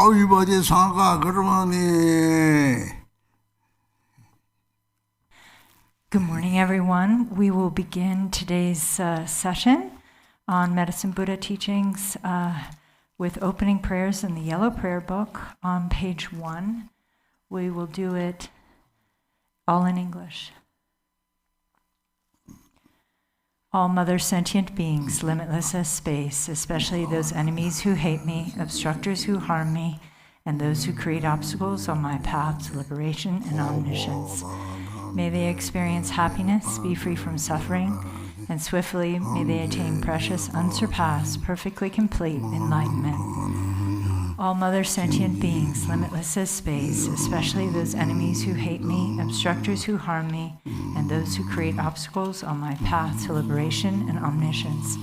아위바지 상가 그러니. Good morning, everyone. We will begin today's session on Medicine Buddha teachings with opening prayers in the Yellow Prayer Book on page 1. We will do it all in English. All mother sentient beings, limitless as space, especially those enemies who hate me, obstructors who harm me, and those who create obstacles on my path to liberation and omniscience. May they experience happiness, be free from suffering, and swiftly may they attain precious, unsurpassed, perfectly complete enlightenment. All mother sentient beings, limitless as space, especially those enemies who hate me, obstructors who harm me, and those who create obstacles on my path to liberation and omniscience.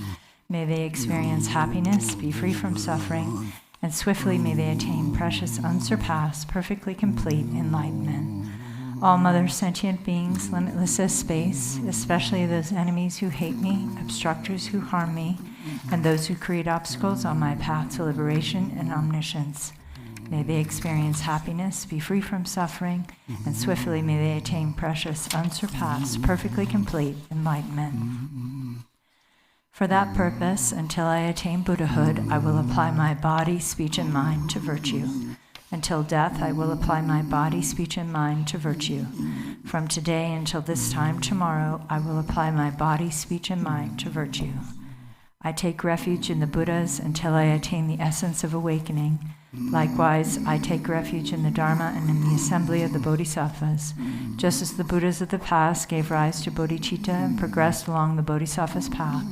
May they experience happiness, be free from suffering, and swiftly may they attain precious, unsurpassed, perfectly complete enlightenment. All mother sentient beings, limitless as space, especially those enemies who hate me, obstructors who harm me, and those who create obstacles on my path to liberation and omniscience. May they experience happiness, be free from suffering, and swiftly may they attain precious, unsurpassed, perfectly complete enlightenment. For that purpose, until I attain Buddhahood, I will apply my body, speech, and mind to virtue. Until death, I will apply my body, speech, and mind to virtue. From today until this time tomorrow, I will apply my body, speech, and mind to virtue. I take refuge in the Buddhas until I attain the essence of awakening. Likewise, I take refuge in the Dharma and in the assembly of the Bodhisattvas. Just as the Buddhas of the past gave rise to bodhicitta and progressed along the Bodhisattva's path,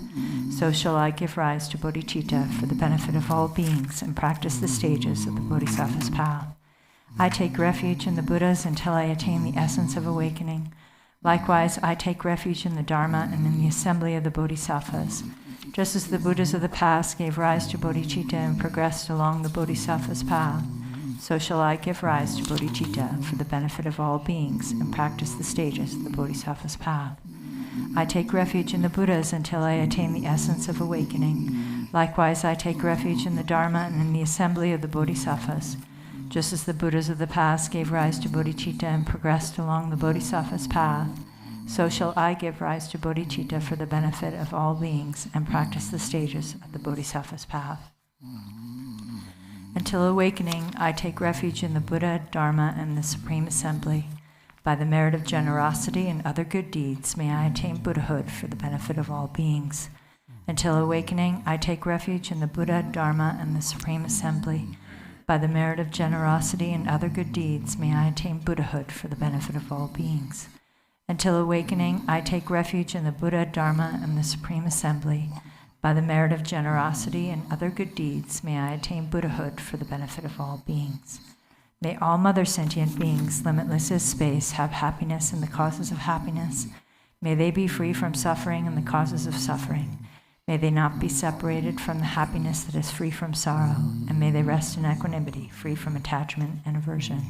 so shall I give rise to bodhicitta for the benefit of all beings and practice the stages of the Bodhisattva's path. I take refuge in the Buddhas until I attain the essence of awakening. Likewise, I take refuge in the Dharma and in the assembly of the Bodhisattvas. Just as the Buddhas of the past gave rise to bodhicitta and progressed along the Bodhisattva's path, so shall I give rise to bodhicitta for the benefit of all beings and practice the stages of the Bodhisattva's path. I take refuge in the Buddhas until I attain the essence of awakening. Likewise, I take refuge in the Dharma and in the assembly of the Bodhisattvas. Just as the Buddhas of the past gave rise to bodhicitta and progressed along the Bodhisattva's path, so shall I give rise to bodhicitta for the benefit of all beings and practice the stages of the Bodhisattva's path. Until awakening, I take refuge in the Buddha, Dharma, and the Supreme Assembly. By the merit of generosity and other good deeds, may I attain Buddhahood for the benefit of all beings. Until awakening, I take refuge in the Buddha, Dharma, and the Supreme Assembly. By the merit of generosity and other good deeds, may I attain Buddhahood for the benefit of all beings. Until awakening, I take refuge in the Buddha, Dharma, and the Supreme Assembly. By the merit of generosity and other good deeds, may I attain Buddhahood for the benefit of all beings. May all mother sentient beings, limitless as space, have happiness and the causes of happiness. May they be free from suffering and the causes of suffering. May they not be separated from the happiness that is free from sorrow, and may they rest in equanimity, free from attachment and aversion.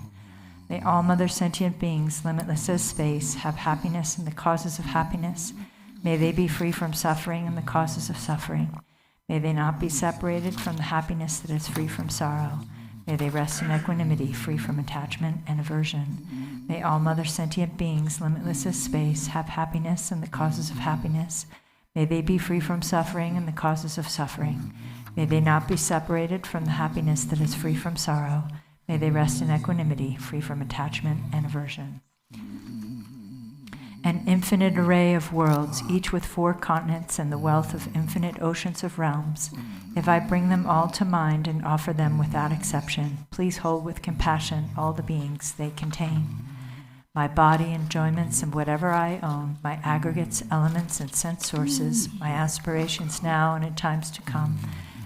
May all mother sentient beings, limitless as space, have happiness and the causes of happiness. May they be free from suffering and the causes of suffering. May they not be separated from the happiness that is free from sorrow. May they rest in equanimity, free from attachment and aversion. May all mother sentient beings, limitless as space, have happiness and the causes of happiness. May they be free from suffering and the causes of suffering. May they not be separated from the happiness that is free from sorrow. May they rest in equanimity, free from attachment and aversion. An infinite array of worlds, each with 4 continents and the wealth of infinite oceans of realms. If I bring them all to mind and offer them without exception, please hold with compassion all the beings they contain. My body, enjoyments, and whatever I own, my aggregates, elements, and sense sources, my aspirations now and in times to come,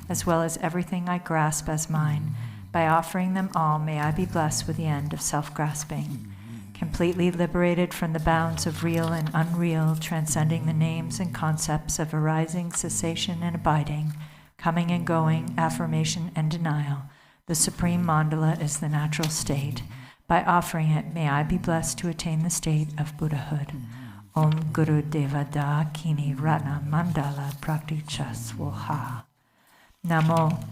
as well as everything I grasp as mine, by offering them all, may I be blessed with the end of self-grasping. Completely liberated from the bounds of real and unreal, transcending the names and concepts of arising, cessation, and abiding, coming and going, affirmation and denial, the supreme mandala is the natural state. By offering it, may I be blessed to attain the state of Buddhahood. Om Guru Devada Kini Ratna Mandala Prakticha Swaha. Namo.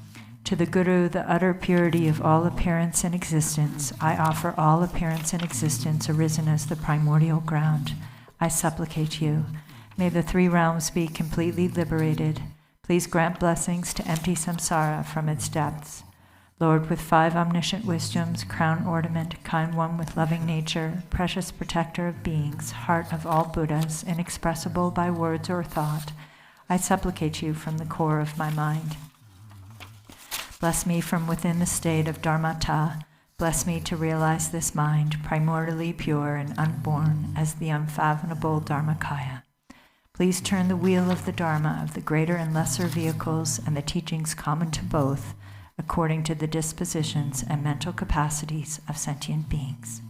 To the Guru, the utter purity of all appearance and existence, I offer all appearance and existence arisen as the primordial ground. I supplicate you. May the three realms be completely liberated. Please grant blessings to empty samsara from its depths. Lord, with 5 omniscient wisdoms, crown ornament, kind one with loving nature, precious protector of beings, heart of all Buddhas, inexpressible by words or thought, I supplicate you from the core of my mind. Bless me from within the state of dharmata. Bless me to realize this mind, primordially pure and unborn as the unfathomable Dharmakaya. Please turn the wheel of the Dharma of the greater and lesser vehicles and the teachings common to both, according to the dispositions and mental capacities of sentient beings.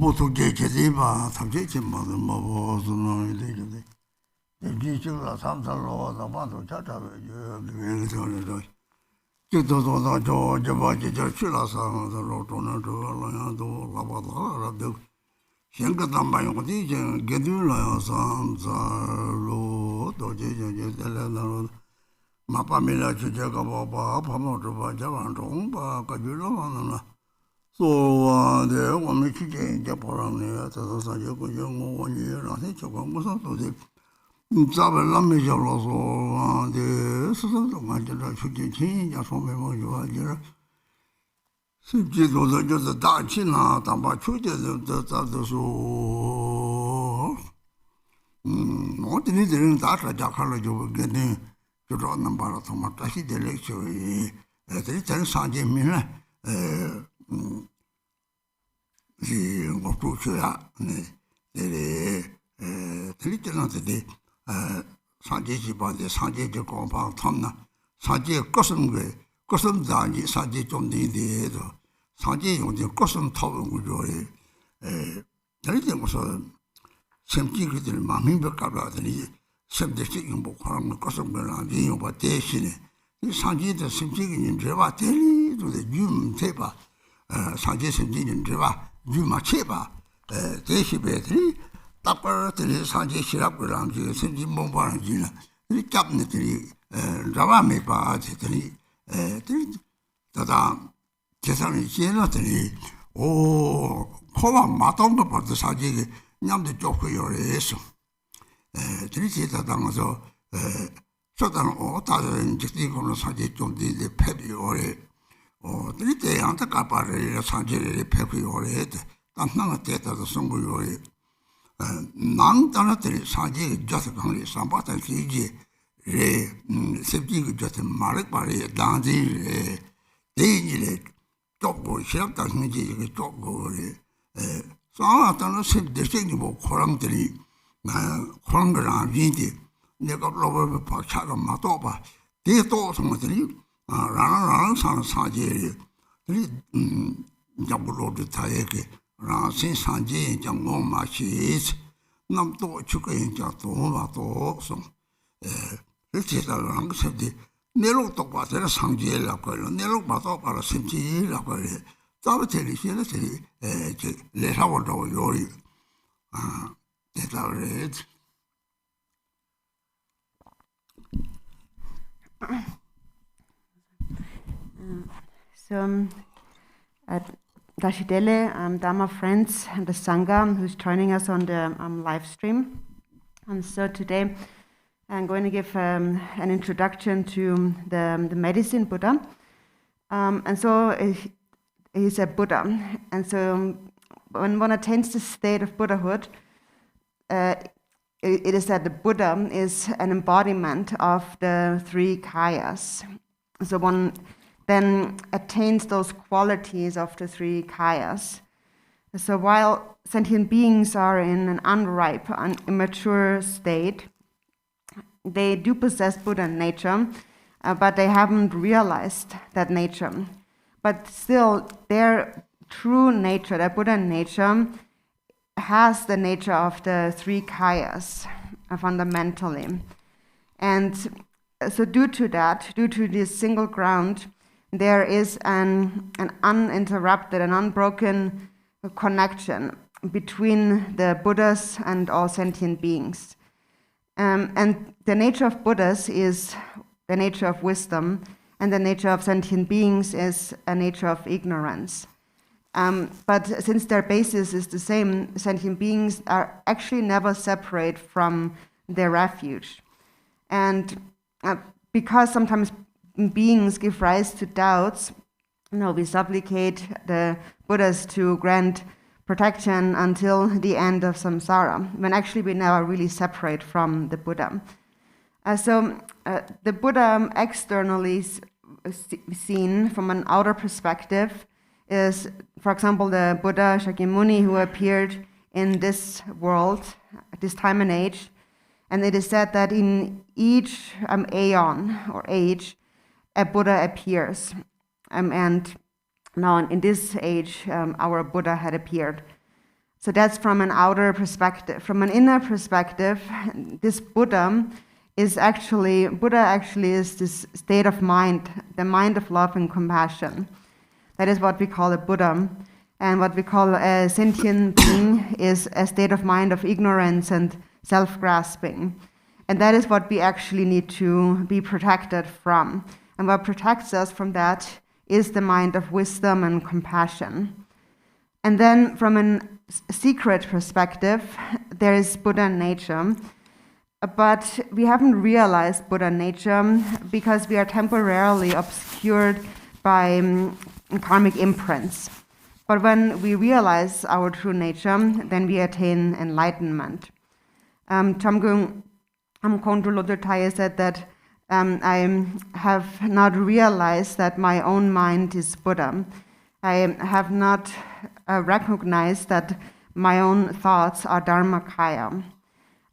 보통 계제지마 탐제지마도 뭐 무슨 일이 지지가 삼살로 나만도 찾아서 왜저래서 저도도 저저바지 저 출라서 로도는 저라도 라바다라도 생각도 많이 오지 이제 게들어요 삼살로 도제제제들로 마파밀라 주제가 뭐봐 밥먹어 봐 저만 좀봐 가지러만은 소와데 오늘 기계 이제 보라네 저서 저거 영원히 라세 저거 무슨 소리 잡을라면 잡아서 데 스스로 만들어 주지 진짜 소매모 좋아지라 실제로도 저도 다치나 담바 추제도 저도서 어디니들은 다 자칼로 저거네 저도 넘바로 정말 다시 될렉쇼이 애들이 전 상제미나 이 뭐도셔야 네 들리잖아데 산제지반데 산제지 공방 탐나 산제 거슴게 거슴다니 산제 좀 내대도 산제 용지 거슴 타고 그러래 들리지 무슨 semplicemente mamin becabladri semdesti un po' con cosa belandi un po' desine il sanjita semplicemente dreva teli to the jum teba sanjita semplicemente dreva juma cheba deshi betri tapar teli sanjita shirap belangi semji mombangi na il capne teli drava me pa teli tada 계산이 지나더니 오 코가 맞던가 봐도 사지 냠도 좋고 요래서 드리지다 당어서 저단 오다는 직디고는 사지 좀 뒤에 패비 오래 드리때 안타 까빠를 사지를 패비 오래 단나가 때다도 성부 요래 낭단한테 사지 저서 강리 삼바탄 기지 레 셉지그 저서 말을 단지 대인이래 쪽고 시작다 생기지 이게 쪽고 상하다는 셈대생이 뭐 코랑들이 그런 걸 아니지 내가 로버를 박차가 맞도봐 대도 성들이 라라라 상사제 이 잡으로도 타에게 라신 산제 장모 마시 남도 죽게 인자 도마도 송 그렇게다는 것이 내로 똑바로 상제라고 해요. 내로 봐도 바로 심지라고 해요. 자부тер이 시에서리 레사고도 요리 대다를 So at Dashidele, Dharma friends and the Sangha who's joining us on the live stream. And so today I'm going to give an introduction to the medicine Buddha. And so he's a Buddha. And so when one attains the state of Buddhahood, it is that the Buddha is an embodiment of the three kayas. So one then attains those qualities of the three kayas. So while sentient beings are in an unripe, immature state, they do possess Buddha nature, but they haven't realized that nature. But still, their true nature, their Buddha nature, has the nature of the three kayas fundamentally. And so due to that, due to this single ground, there is an uninterrupted and unbroken connection between the Buddhas and all sentient beings. And the nature of Buddhas is the nature of wisdom, and the nature of sentient beings is a nature of ignorance. But since their basis is the same, sentient beings are actually never separate from their refuge. And because sometimes beings give rise to doubts, we supplicate the Buddhas to grant protection until the end of samsara, when actually we never really separate from the Buddha. So the Buddha externally seen from an outer perspective is, for example, the Buddha Shakyamuni who appeared in this world, at this time and age. And it is said that in each aeon or age, a Buddha appears. And now in this age, our Buddha had appeared. So that's from an outer perspective. From an inner perspective, this Buddha actually is this state of mind, the mind of love and compassion. That is what we call a Buddha. And what we call a sentient being is a state of mind of ignorance and self-grasping. And that is what we actually need to be protected from. And what protects us from that is the mind of wisdom and compassion. And then from a secret perspective, there is Buddha nature. But we haven't realized Buddha nature because we are temporarily obscured by karmic imprints. But when we realize our true nature, then we attain enlightenment. Chamgung Kongtrul Lodrotaya said that I have not realized that my own mind is Buddha. I have not recognized that my own thoughts are Dharmakaya.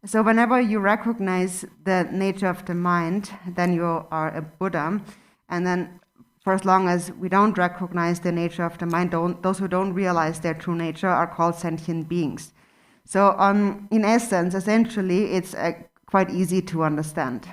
So whenever you recognize the nature of the mind, then you are a Buddha. And then for as long as we don't recognize the nature of the mind, those who don't realize their true nature are called sentient beings. So in essence, essentially, it's quite easy to understand.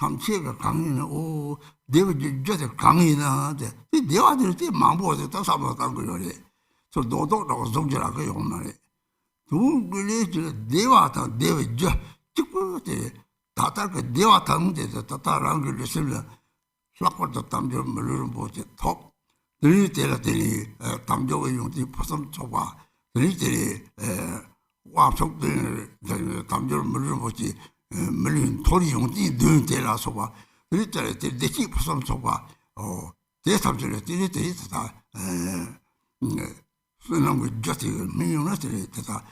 tamchega 강이는 오 대비 저저 강이나 이 대화들 때 망보서 더 사고 간 거요래 저 노도라고 정절하고 요 말에 두 그래 저 대화다 대비 저 찍고때 다다그 대화 담대서 다다란 걸 쓰면 락버도 담저 물을 보지 톡 들이 때라더니 담저의 용지 포섬 줘봐 들이 때리 와속들 담저 물을 보지 물론 돌이 용지 눈 때라서 봐 그랬잖아요 대기 포섬 줘봐 대삼절에 들이 다 수능을 저기 미용한테 되다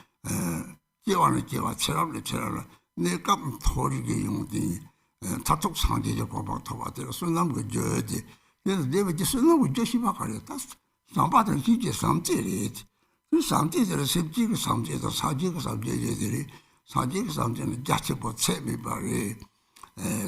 제와는 제와 체험을 내가 토리게 용디 타톡 상제적 고박 도와들 수능을 저지 그래서 내가 이제 수능을 저시 막아렸다 상바들 기계 상제리 그 상제들 습지가 상제도 사지가 상제들이 사지가 상제는 자체 뭐 세미 말이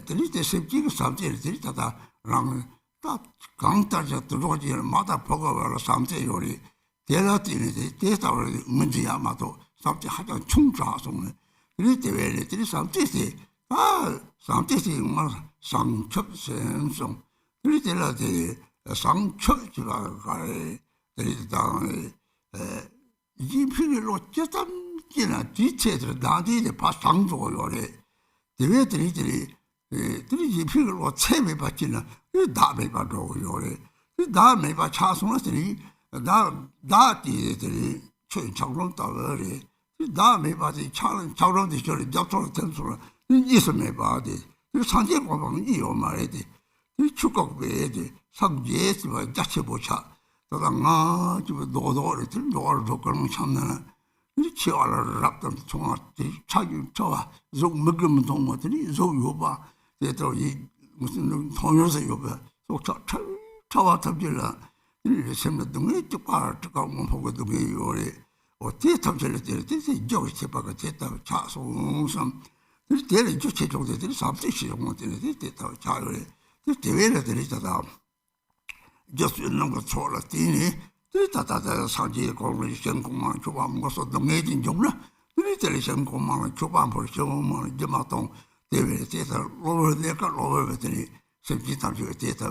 들이대 습지가 상제들이 다다 랑 딱 강타자 들어오지 마다 보고를 상제 요리 대라티네 대다를 문제 아마도 상제 하자 충자송네 그때 왜들이 상제시 상제시 뭐 상첩선송 그때라데 상첩지가 가에 들이다 이필로 쩌담기나 뒤체들 나디에 파상조요래 대회들이 들이 필로 체매 받지나 다음에 봐도 요래 다음에 봐 차송들이 나디들이 최장론 따르래 다음에 봐지 차는 자론도 저리 잡초를 ten소라 이스메 봐지 이 산재 고방 이요 말이지 이 축복 외에지 삼제스와 자체 보차 너가 좀 노도를 들 노를 그런 참나는 이 치와를 랍던 총아지 차기 좋아 좀 먹으면 동무들이 좀 요봐 얘도 이 무슨 통요서 요봐 속차 차와 탑질라 이 semna dungi tukar tukar mo phogo dungi yore o te tamjele te se jo che pa ka te ta cha so sam te le jo che jo de te sa te shi mo te te ta cha yore te vele te ta da jo su no go chola ti ni te ta sa ji ko ni shen ko ma cho ba mo so dungi jin jo na te le shen ko ma cho ba mo cho ma je ma tong te vele te ta lo le ka lo ve te ni se ji ta jo te ta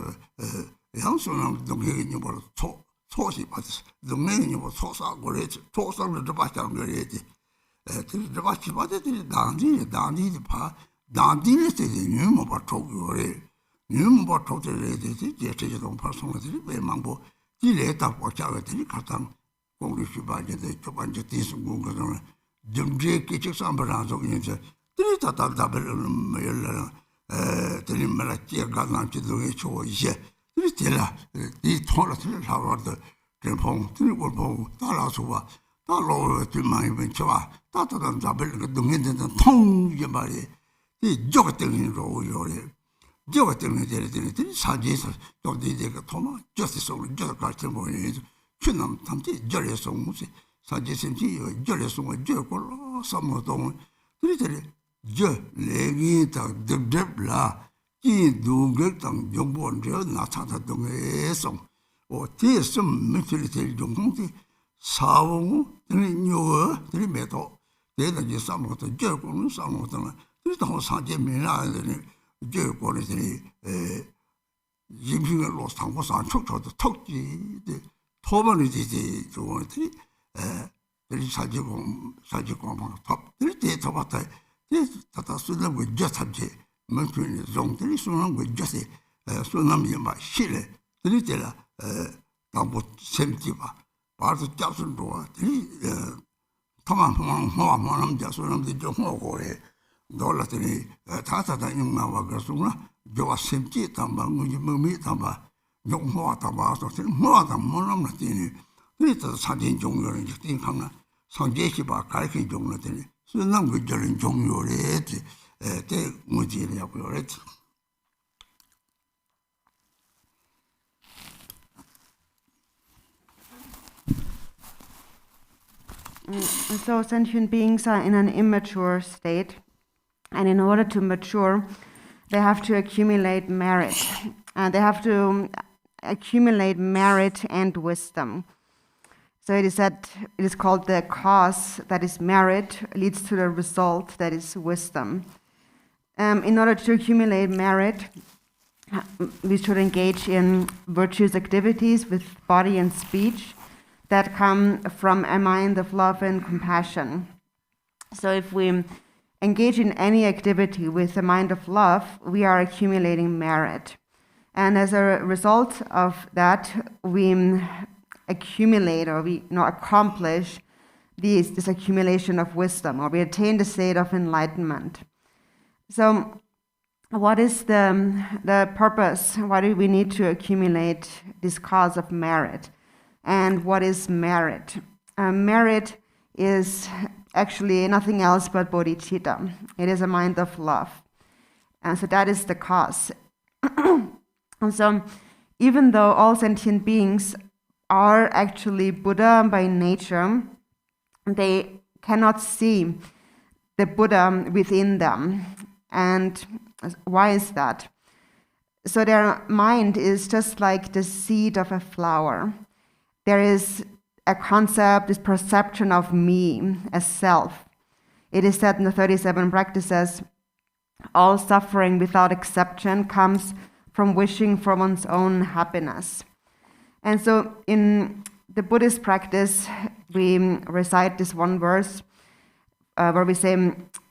양손은 동행이 뭐 초시 받았어. 동행이 뭐 초사고래 초사를 잡았다는 거래지. 그 잡았지 받았더니 단디 봐. 단디를 때는 뭐 받고래. 뭐 받고래 되지. 제체도 파송들이 왜망고 지레다 보자거든요. 가장 공리시 바제데 초반제 뒤승고 그러는 점제 기적 삼바라서 이제 들이다다다벨 뭐열라 들이말았지 가난치도 해줘 이제 그랬잖아. 이 토라를 하고도 대봉 들고 보고 따라서 봐. 따라서 좀 좋아. 따뜻한 잡을 그 동네는 통이 말이 이 저거 때문에 요래. 저거 때문에 되는 사지에서 또 이제가 토마 저스서 저 같은 뭐니. 춘남 탐지 저래서 무슨 사지선지 저래서 뭐 저걸로 삼모동 그랬더니 저 레기다 덥덥라 이 누구당 정보원저 나타났던 애송 어디에서 며칠이 정도지 사오고 들이뇨 들이매도 내가 삼모도 저거는 삼모도 그래도 사제 민라들이 저거들이 임신을 상고 산초초도 턱지 토반이지 저거들이 들이 사제고 막 탑들 때 잡았다 다다 쓰는 거 저참지 먼저 종들이 쓰는 거 저세 쓰는 막 실에 들이잖아 나뭐 샘지바 바로 잡순 도와 들이 토만 남자 쓰는 좀 하고래 놀라더니 다다다 용나와 그러구나 저와 샘지 담방 뭐미 담바 용모하다 봐서 뭐하다 뭐남나더니 그래서 사진 종료를 이제 하나 성제시 봐 가르친 종료더니 쓰는 거 저런 종료래 때 문제냐고요 그랬지. So sentient beings are in an immature state, and in order to mature, they have to accumulate merit. They have to accumulate merit and wisdom. So it is that it is called the cause that is merit leads to the result that is wisdom. In order to accumulate merit, we should engage in virtuous activities with body and speech that come from a mind of love and compassion. So if we engage in any activity with a mind of love, we are accumulating merit. And as a result of that, we accumulate or we accomplish this accumulation of wisdom, or we attain the state of enlightenment. So what is the purpose? Why do we need to accumulate this cause of merit? and what is merit. Merit is actually nothing else but bodhicitta. It is a mind of love. And so that is the cause. And so even though all sentient beings are actually Buddha by nature, they cannot see the Buddha within them. And why is that? So their mind is just like the seed of a flower. There is a concept, this perception of me as self. It is said in the 37 practices, all suffering without exception comes from wishing for one's own happiness. And so in the Buddhist practice, we recite this one verse where we say,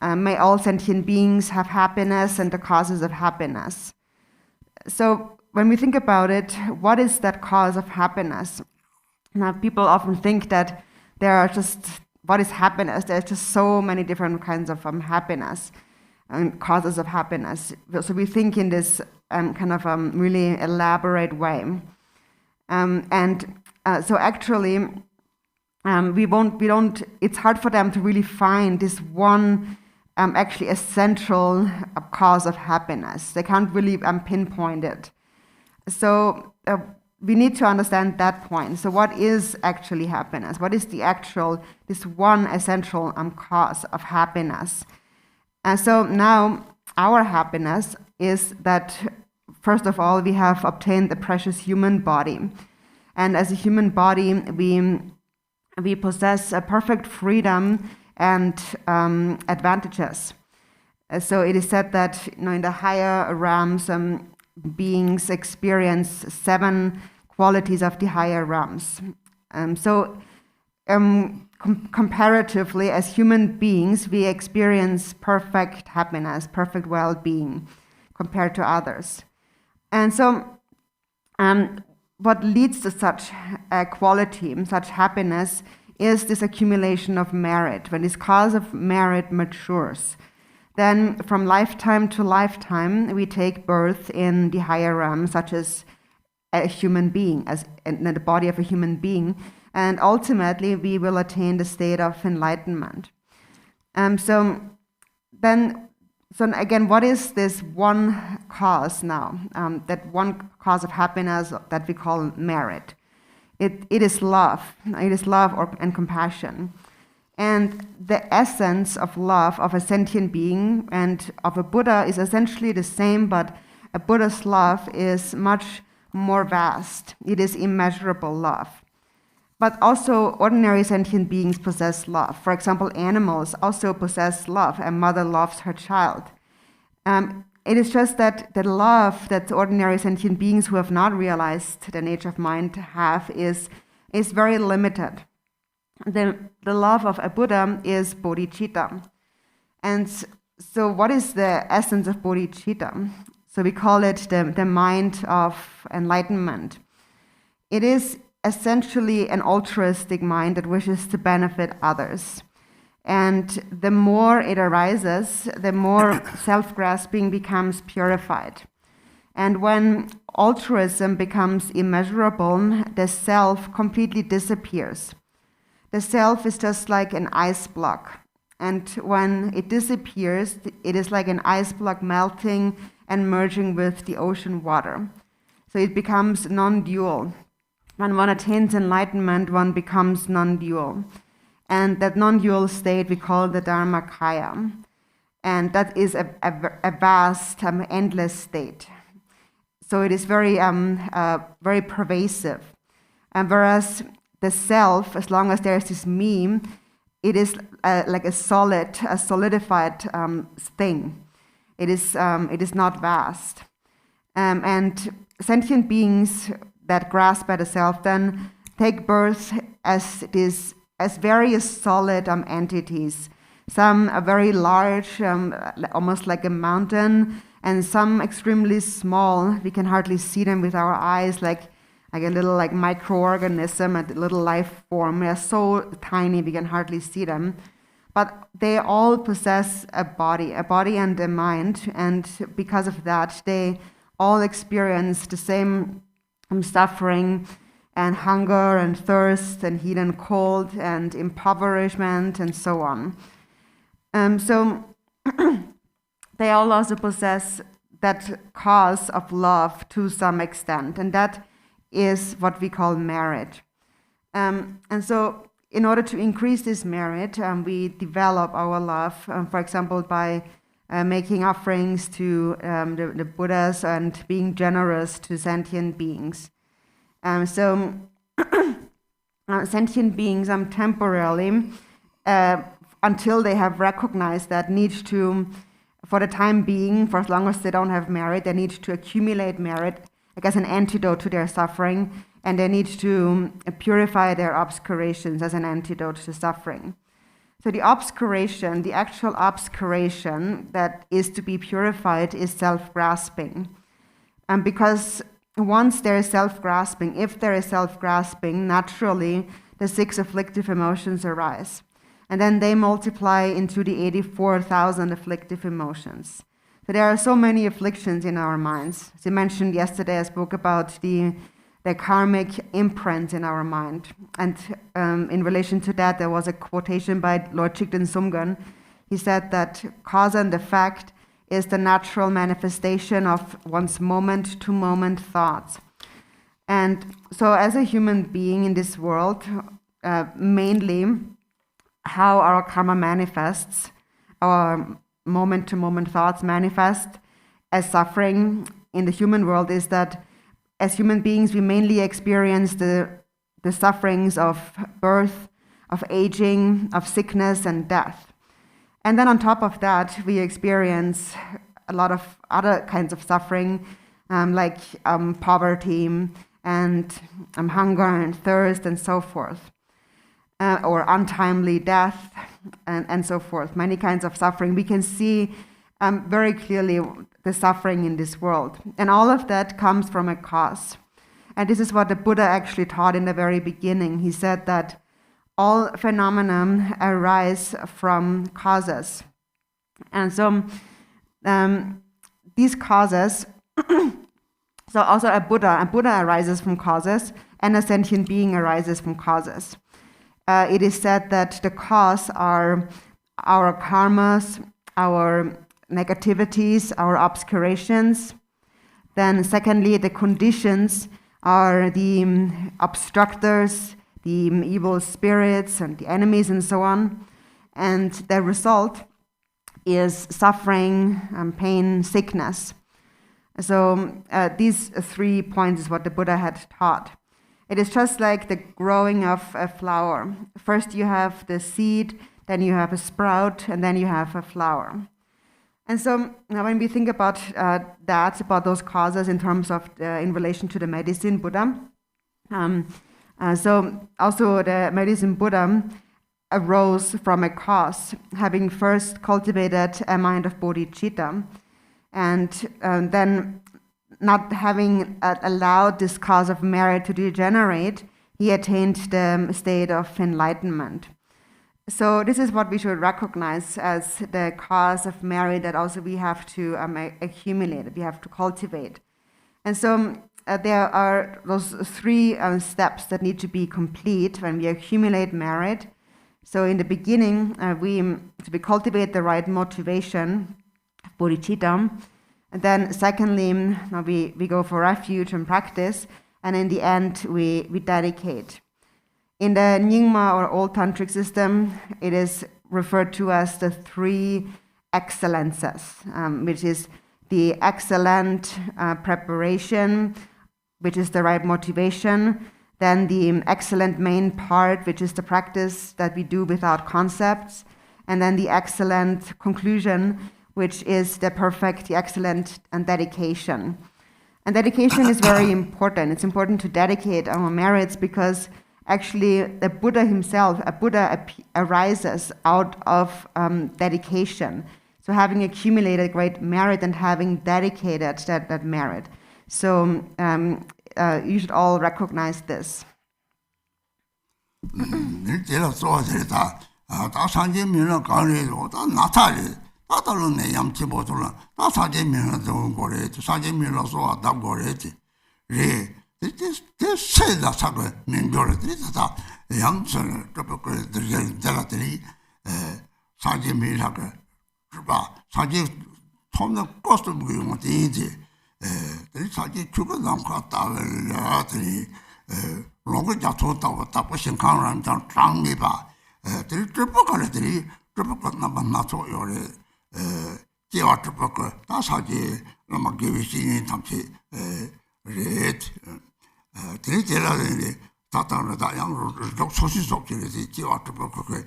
may all sentient beings have happiness and the causes of happiness. So when we think about it, what is that cause of happiness? Now, people often think that there are just, what is happiness? There's just so many different kinds of happiness and causes of happiness. So we think in this kind of really elaborate way. So actually, it's hard for them to really find this one actually essential cause of happiness. They can't really pinpoint it. So we need to understand that point. So what is actually happiness? What is this one essential cause of happiness? And so now our happiness is that, first of all, we have obtained the precious human body. And as a human body, we possess a perfect freedom and advantages. So it is said that in the higher realms, beings experience 7 qualities of the higher realms. Comparatively, as human beings, we experience perfect happiness, perfect well-being compared to others. And so what leads to such quality, such happiness, is this accumulation of merit. When this cause of merit matures, then from lifetime to lifetime, we take birth in the higher realm, such as a human being, as in the body of a human being, and ultimately we will attain the state of enlightenment. So again, what is this one cause now? That one cause of happiness that we call merit. It is love. It is love and compassion. And the essence of love of a sentient being and of a Buddha is essentially the same, but a Buddha's love is much more vast. It is immeasurable love. But also ordinary sentient beings possess love. For example, animals also possess love. A mother loves her child. It is just that the love that ordinary sentient beings who have not realized the nature of mind have is very limited. The love of a Buddha is bodhicitta. And so what is the essence of bodhicitta? So we call it the mind of enlightenment. It is essentially an altruistic mind that wishes to benefit others. And the more it arises, the more self-grasping becomes purified. And when altruism becomes immeasurable, the self completely disappears. The self is just like an ice block. And when it disappears, it is like an ice block melting and merging with the ocean water. So it becomes non-dual. When one attains enlightenment, one becomes non-dual. And that non-dual state we call the Dharmakaya. And that is a vast, endless state. So it is very pervasive. And whereas the self, as long as there is this me, it is like a solidified thing. It is not vast. And sentient beings that grasp at the self then take birth as various solid entities. Some are very large, almost like a mountain, and some extremely small. We can hardly see them with our eyes, like a little microorganism, a little life form. They are so tiny we can hardly see them. But they all possess a body and a mind, and because of that, they all experience the same suffering and hunger and thirst and heat and cold and impoverishment and so on. So they all also possess that cause of love to some extent, and that is what we call merit. And so in order to increase this merit, we develop our love, for example, by making offerings to the Buddhas and being generous to sentient beings. Sentient beings temporarily, until they have recognized that, need to, for the time being, for as long as they don't have merit, they need to accumulate merit, like as an antidote to their suffering, and they need to purify their obscurations as an antidote to suffering. So the obscuration, the actual obscuration that is to be purified is self-grasping. And because once there is self-grasping, if there is self-grasping, naturally the 6 afflictive emotions arise. And then they multiply into the 84,000 afflictive emotions. So there are so many afflictions in our minds. As I mentioned yesterday, I spoke about the karmic imprint in our mind. And in relation to that, there was a quotation by Lord Chigden Sumgön. He said that cause and effect is the natural manifestation of one's moment-to-moment thoughts. And so as a human being in this world, mainly how our karma manifests, our moment-to-moment thoughts manifest as suffering in the human world, is that as human beings, we mainly experience the sufferings of birth, of aging, of sickness and death. And then on top of that, we experience a lot of other kinds of suffering, like poverty and hunger and thirst and so forth, or untimely death and so forth. Many kinds of suffering. We can see very clearly the suffering in this world. And all of that comes from a cause. And this is what the Buddha actually taught in the very beginning. He said that all phenomena arise from causes. And so these causes, so also a Buddha arises from causes, and a sentient being arises from causes. It is said that the cause are our karmas, our negativities, our obscurations. Then secondly, the conditions are the obstructors, the evil spirits and the enemies and so on. And the result is suffering, pain, sickness. So these 3 points is what the Buddha had taught. It is just like the growing of a flower. First you have the seed, then you have a sprout, and then you have a flower. And so now when we think about about those causes in terms of, in relation to the medicine Buddha, so also the medicine Buddha arose from a cause, having first cultivated a mind of bodhicitta, and then not having allowed this cause of merit to degenerate, he attained the state of enlightenment. So this is what we should recognize as the cause of merit that also we have to accumulate, we have to cultivate. And so there are those 3 steps that need to be complete when we accumulate merit. So in the beginning, we cultivate the right motivation, bodhicitta. And then secondly, we go for refuge and practice. And in the end, we dedicate. In the Nyingma or old tantric system, it is referred to as the 3 excellences, which is the excellent preparation, which is the right motivation, then the excellent main part, which is the practice that we do without concepts, and then the excellent conclusion, which is the excellent dedication. And dedication is very important. It's important to dedicate our merits because actually the Buddha himself, a Buddha arises out of dedication. So having accumulated great merit and having dedicated that merit. So you should all recognize this. 세다 사고 민조들이 다 양선을 접고 들들들이 사지 밀하고 봐 사지 통는 코스트 무용 어디지 사지 죽어 남고 따라들이 로그 잡았다고 답고 신강을 좀 장미 봐 들 접고들이 접고 나만나서 요래 제와 접고 다 사지 아마 기회신이 담치 레트 들이대라는데 다다는 다양으로 소시 속들이 제와 접고 그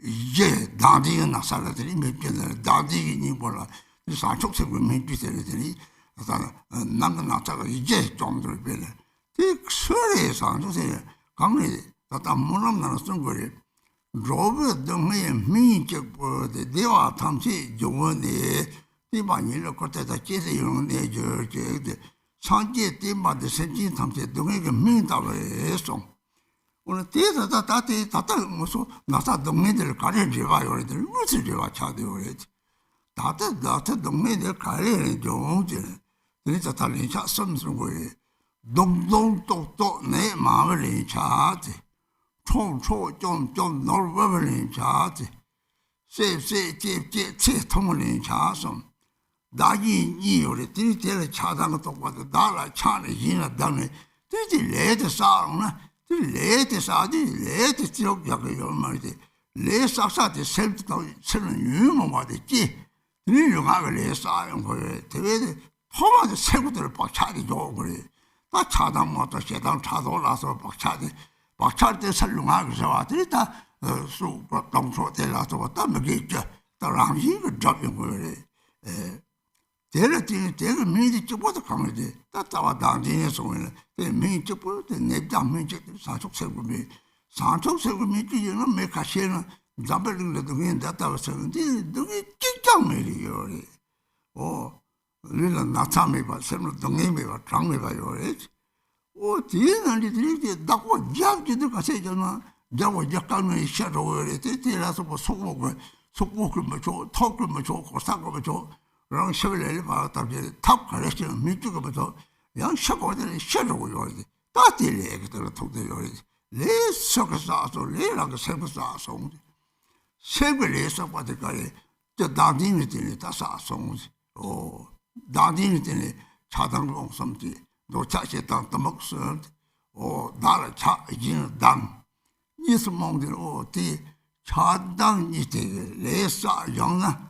이제 다디는 나살들이 몇 개는 다디니 몰라 사촉색을 민주들이 남는 나타가 이제 좀들 별에 그 설에서 저세 강리 다다 문남나는 선거리 로브 등의 민족보다 대화 탐지 요원에 이반일로 그때다 계속 용내 저 산지 때마다 생긴 탐지 등의 민다고 해서 오늘 대다다 다다 무슨 나사 동네들 가려줘봐요. 그래들 무슨 줘봐 차대요. 그래. 다다 동네들 가려는 종제. 그래서 달리차 섬스러운 거예요. 동동똑똑 내 마음을 차지. 총총 좀 놀버버린 차지. 세 통을 차som. 나기 이요래 들이대를 차단을 똑바로 나라 차는 이나 당에 들이 레드 싸우나 레드 사디 레드 지역 약을 말이지 레사사데 셀도 sel은 유명하겠지 유명하게 레사용 거에 대외에 포마도 세구들을 박차기 좋은 거래 다 차단 못도 세단 차돌라서 박차할 때 설명하고 저와들이 다 수고 동소들라서 왔다 먹겠죠 다랑이 그 잡는 거래 대를 미리 찍어도 가면돼. 따따와 당진의 소리는 미리 찍어도 내장 미리 사촉세금이 찍기는 메카시는 잡을링도 그냥 따따와 쓰는데 너희 찍장 미리요. 우리는 나타미 봐, 세물 동네미 봐, 장미 봐요. 뒤에는 이들이 나고 잡지도 가세잖아. 자고 약간은 시작하고 때라서 뭐 속목을 뭐 톡을 뭐 좋고 사고 뭐 랑 셔벨을 봐다지 탑 가르치는 민주가부터 양 셔고들이 셔고 요리 다들이 그들 통도 요리 레서가서 레라가 세부사서 세벨에서 받을까리 저 다딘이 다 사송 다딘이 차당공 섬지 노차시 땅 떠먹선 나라 차 이는 당 이스몽들 어디 차당이 되게 레서 영나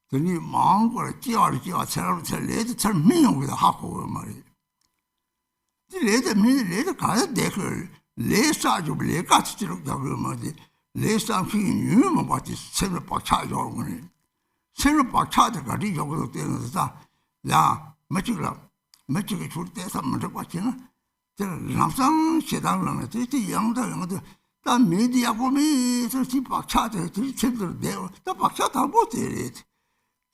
그니 마음으로 끼어를 새로 레드 잘 미용이다 하고 말이야. 레드 가야 돼. 그 레사주 레가스 지르고 말이야. 레사피 유명 같이 새로 박차져 오네. 새로 박차져가 리조도 되는데 야, 멋지게 줄 때서 먼저 봤지나. 저 남상 시당을 되게 영도 다 미디어 보면서 지 박차져 제대로 내고 다 박차 다 못해.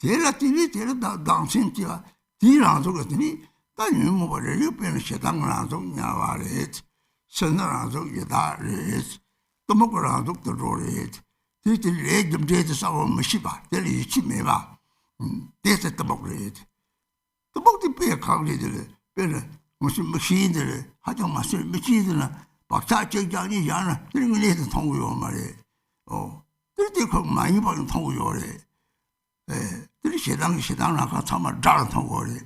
대라티니 대라 당신지가 뒤랑서 그랬더니 다 유모벌을 옆에는 세당을 안서 나와래 선나라서 이다래 또 먹으라도 들어래 뒤들 레좀 제대 싸우면 시바 대리 치매봐 대세 또 먹으래 또 먹지 빼 가게들 빼는 무슨 머신들 하정 마실 머신들은 박사 적장이 야나 그런 걸 해도 통고요 말이에요 그때 그 많이 받은 통고요래 들이 시당 나가 참아 잘 통고래.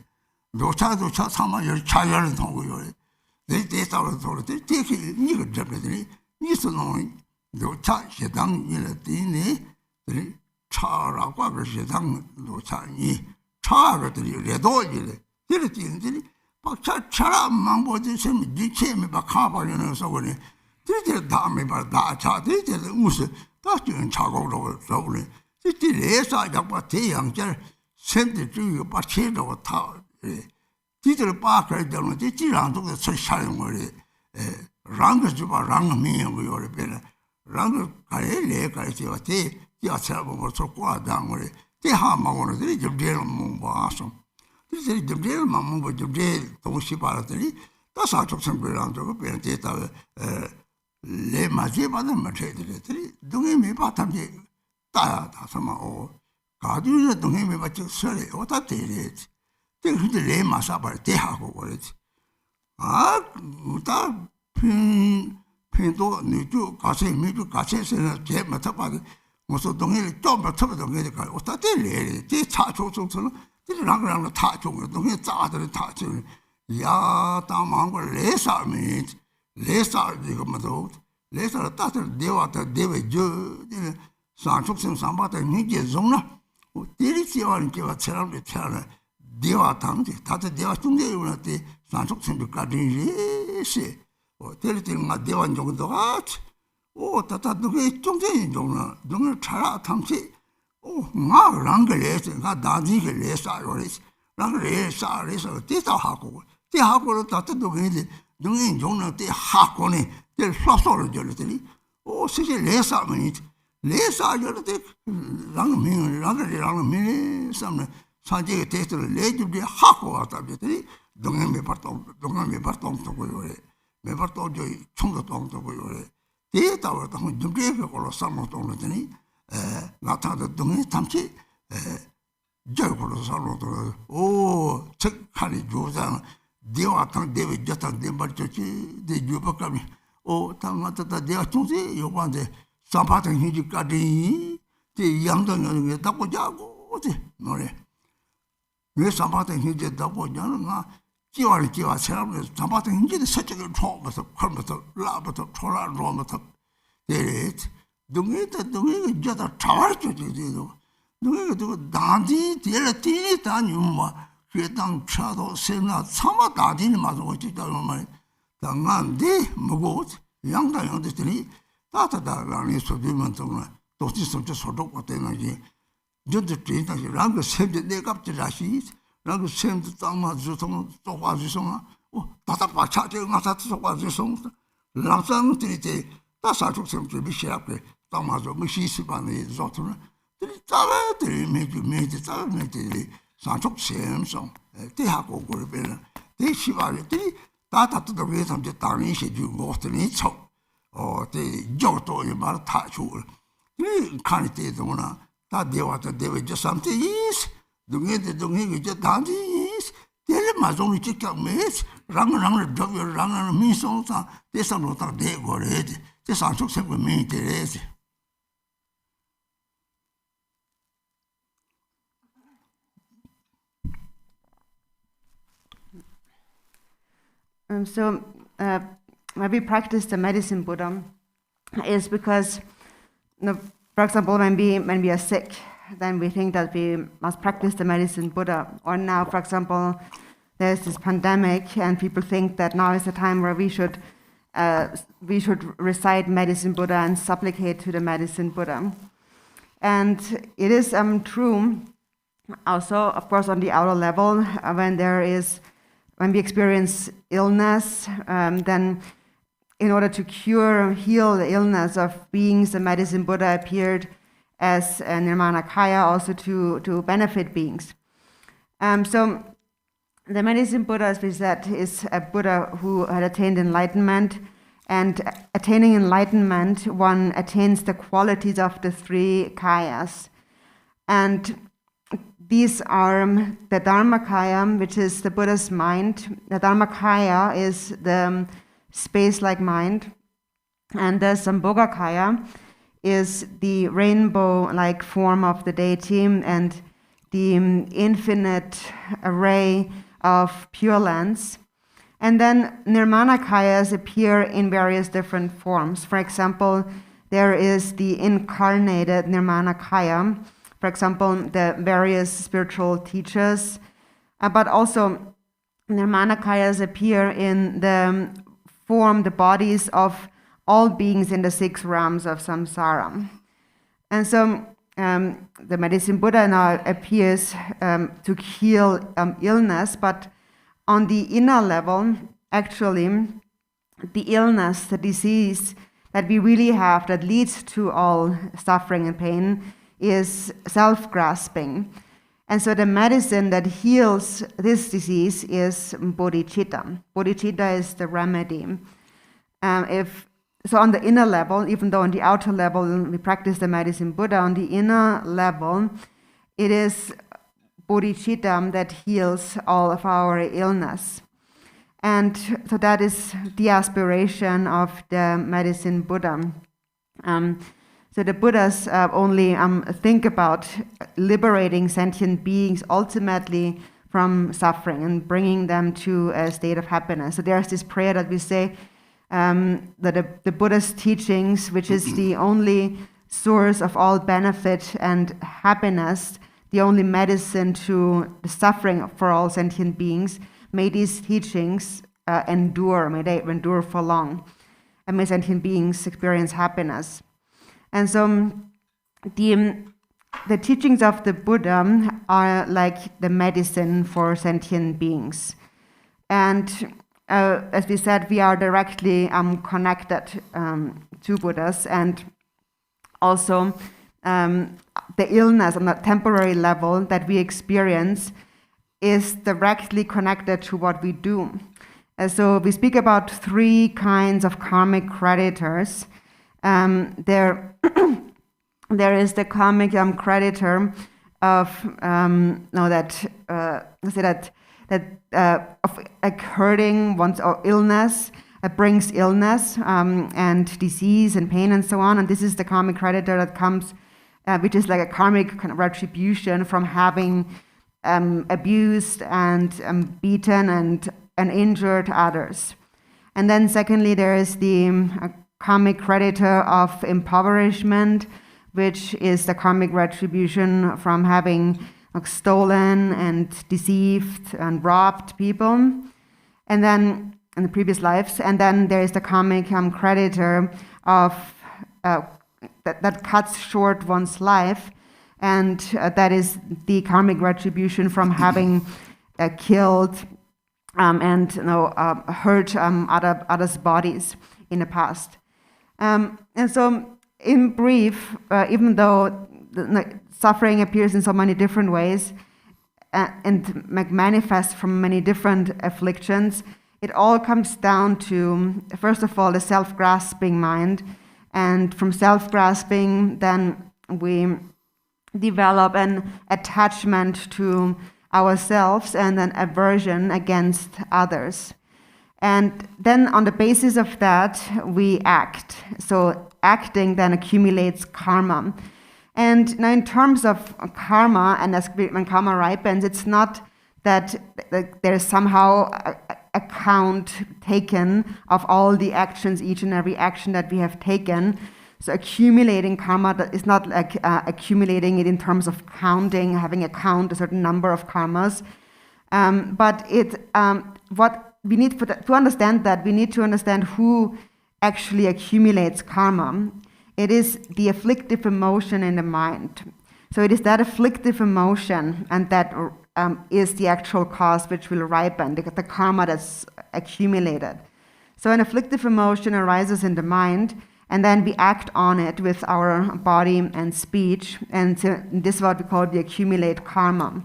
노차도 참아 열 차열 통고요. 내 대사로 돌때 되게 이거 잡더니 이스는 노차 시당 일때니 들이 차라고 그 시당 노차니 차가들이 레도지래. 들이 박차 차라만 보지 셈 니체미 박하바는 소거니. 들이 다음에 봐다 차들이 무슨 다 지금 차고로 저번에 이 레사 잡아 대양절 센터 주요 빠체도 타 뒤들 빠가 되는 데 지랑도 설사용 거리 랑그 주바 랑미요 거리 배는 랑그 가래 레가지와 대 야차고 서고 당거리 대하마고는 들이 좀 제일 못 봐서 들이 좀 제일 못 보고 좀 제일 동시 봐더니 다 사적 선거랑 저거 배는 데이터 레 맞이 받는 materi들이 동의미 바탕지 따야 다서마 가디는 동행이 맞지 설에 오다 되리지. 근데 레 마사발 대하고 그러지. 다 핀도 니주 가세 미주 가세에서 제 맡아봐도 무슨 동네를 좀 맡아봐 동네가 어떻게 제 차초초처럼 이랑랑 타종 동네 짜들 타종 야 다망을 레사미 레사 이거 뭐도 레사 따들 대와다 대외저 산속생 삼바다 니게 좀나 데리지와는 게와 처럼에 처럼 대와 당지 다들 대와 중대에 오는데 산속생들까지 시 데리지가 대wan 정도가 다다 누게 중대인 정도 너는 차라 당시 나랑게레스 나 나지게레사요레스 나그레사레서 대다하고 대하고로 다도 그게 능인 정도 대하고네 대 소소를 줄더니 시제 레사면 레사요르데 랑미 삼네 산지게 테스트를 레주비 하고 왔다더니 동네 메파동 거요래 메파동 저 총도동 거요래 대다वर त हम जुगे को लो सामो तो नहीं नाथा तो तुम्हें तमची जो को लो सालो तो 책 खाली जोजा देवा तं देवे जता देबर चची दे जुब कमी तंगा ता देवा चुसे योबां데 सापात हिजी काडी ते 양도 게 답고 자고 ते 노래 왜 사파त हिजी 답고 자는 나 지와를 지와 사람을 사파त हिजी 서적을 쳐면서 걸면서 라부터 초라 로부터 네 동네다 동네 저다 차르죠 동네 단지 딜티 다니마 그당 차도 세나 참아 다디는 맞아 어찌다는 말 당한데 뭐고 양다양들이 따다다라니 소비만 정말 도시성적 소독 같다는지 저도 진짜지 랑그 샘데 내가 잡지라시 랑그 샘도 땅마 주성 똑바주성 다다바 차제 가서 똑바주성 랑상들이 다 사족성 준비시라고 땅마저 무시시반에 저토는 들이 짜라들이 매주 짜라들이 사족샘성 대하고 그러면 대시발들이 다다도 왜 삼제 땅이 시주고 어떤 척 대 저도 말 타주 이 칸이 때도나 다 대화도 대외 저 something is 동네 이제 단지 is 대를 맞으면 찍혀 매스 랑랑을 저를 랑랑 미송사 대상으로 다 대거래지 대상속 생각 메이데레지 So when we practice the medicine Buddha is because, for example, when we are sick, then we think that we must practice the medicine Buddha. Or now, for example, there's this pandemic, and people think that now is the time where we should recite medicine Buddha and supplicate to the medicine Buddha. And it is true. Also, of course, on the outer level, when we experience illness, then in order to heal the illness of beings, the medicine Buddha appeared as a Nirmanakaya also to benefit beings. So the medicine Buddha, as we said, is a Buddha who had attained enlightenment, and attaining enlightenment, one attains the qualities of the three kayas. And these are the Dharmakaya, which is the Buddha's mind. The Dharmakaya is the space-like mind. And the Sambhogakaya is the rainbow-like form of the deity and the infinite array of Pure Lands. And then Nirmanakayas appear in various different forms. For example, there is the incarnated Nirmanakaya, for example, the various spiritual teachers, but also Nirmanakayas appear in the bodies of all beings in the 6 realms of samsara. And so the medicine Buddha now appears to heal illness, but on the inner level, actually, the illness, the disease that we really have that leads to all suffering and pain is self-grasping. And so the medicine that heals this disease is bodhicitta. Bodhicitta is the remedy. So on the inner level, even though on the outer level we practice the medicine Buddha, on the inner level, it is bodhicitta that heals all of our illness. And so that is the aspiration of the medicine Buddha. So the Buddhas only think about liberating sentient beings ultimately from suffering and bringing them to a state of happiness. So there's this prayer that we say that the Buddha's teachings, which is the only source of all benefit and happiness, the only medicine to the suffering for all sentient beings, may these teachings endure, may they endure for long, and may sentient beings experience happiness. And so the teachings of the Buddha are like the medicine for sentient beings. And as we said, we are directly connected to Buddhas, and also the illness on a temporary level that we experience is directly connected to what we do. So we speak about 3 kinds of karmic creditors. There is the karmic creditor of of hurting one's illness. Brings illness and disease and pain and so on. And this is the karmic creditor that comes, which is like a karmic kind of retribution from having abused and beaten and injured others. And then secondly, there is the karmic creditor of impoverishment, which is the karmic retribution from having stolen and deceived and robbed people. And then in the previous lives, and then there is the karmic creditor of that cuts short one's life, and that is the karmic retribution from having killed and hurt others' bodies in the past. And so, in brief, even though suffering appears in so many different ways and manifests from many different afflictions, it all comes down to, first of all, the self-grasping mind. And from self-grasping, then we develop an attachment to ourselves and an aversion against others. And then on the basis of that, we act. So acting then accumulates karma. And now in terms of karma, and as when karma ripens, it's not that there's somehow a count taken of all the actions, each and every action that we have taken. So accumulating karma is not like accumulating it in terms of counting, having a count, a certain number of karmas. But what we need to understand that, we need to understand who actually accumulates karma. It is the afflictive emotion in the mind. So it is that afflictive emotion, and that is the actual cause which will ripen, the karma that's accumulated. So an afflictive emotion arises in the mind, and then we act on it with our body and speech, and this is what we call the accumulate karma.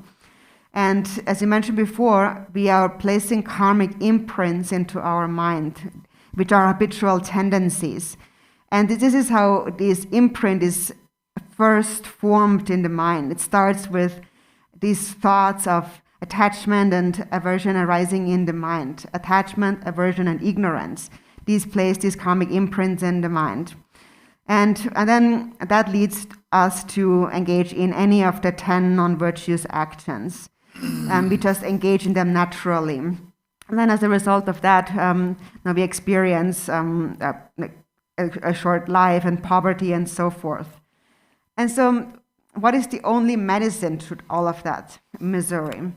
And as you mentioned before, we are placing karmic imprints into our mind, which are habitual tendencies. And this is how this imprint is first formed in the mind. It starts with these thoughts of attachment and aversion arising in the mind. Attachment, aversion, and ignorance. These place these karmic imprints in the mind. And then that leads us to engage in any of the 10 non-virtuous actions. We just engage in them naturally. And then as a result of that, now we experience a short life and poverty and so forth. And so what is the only medicine to all of that misery?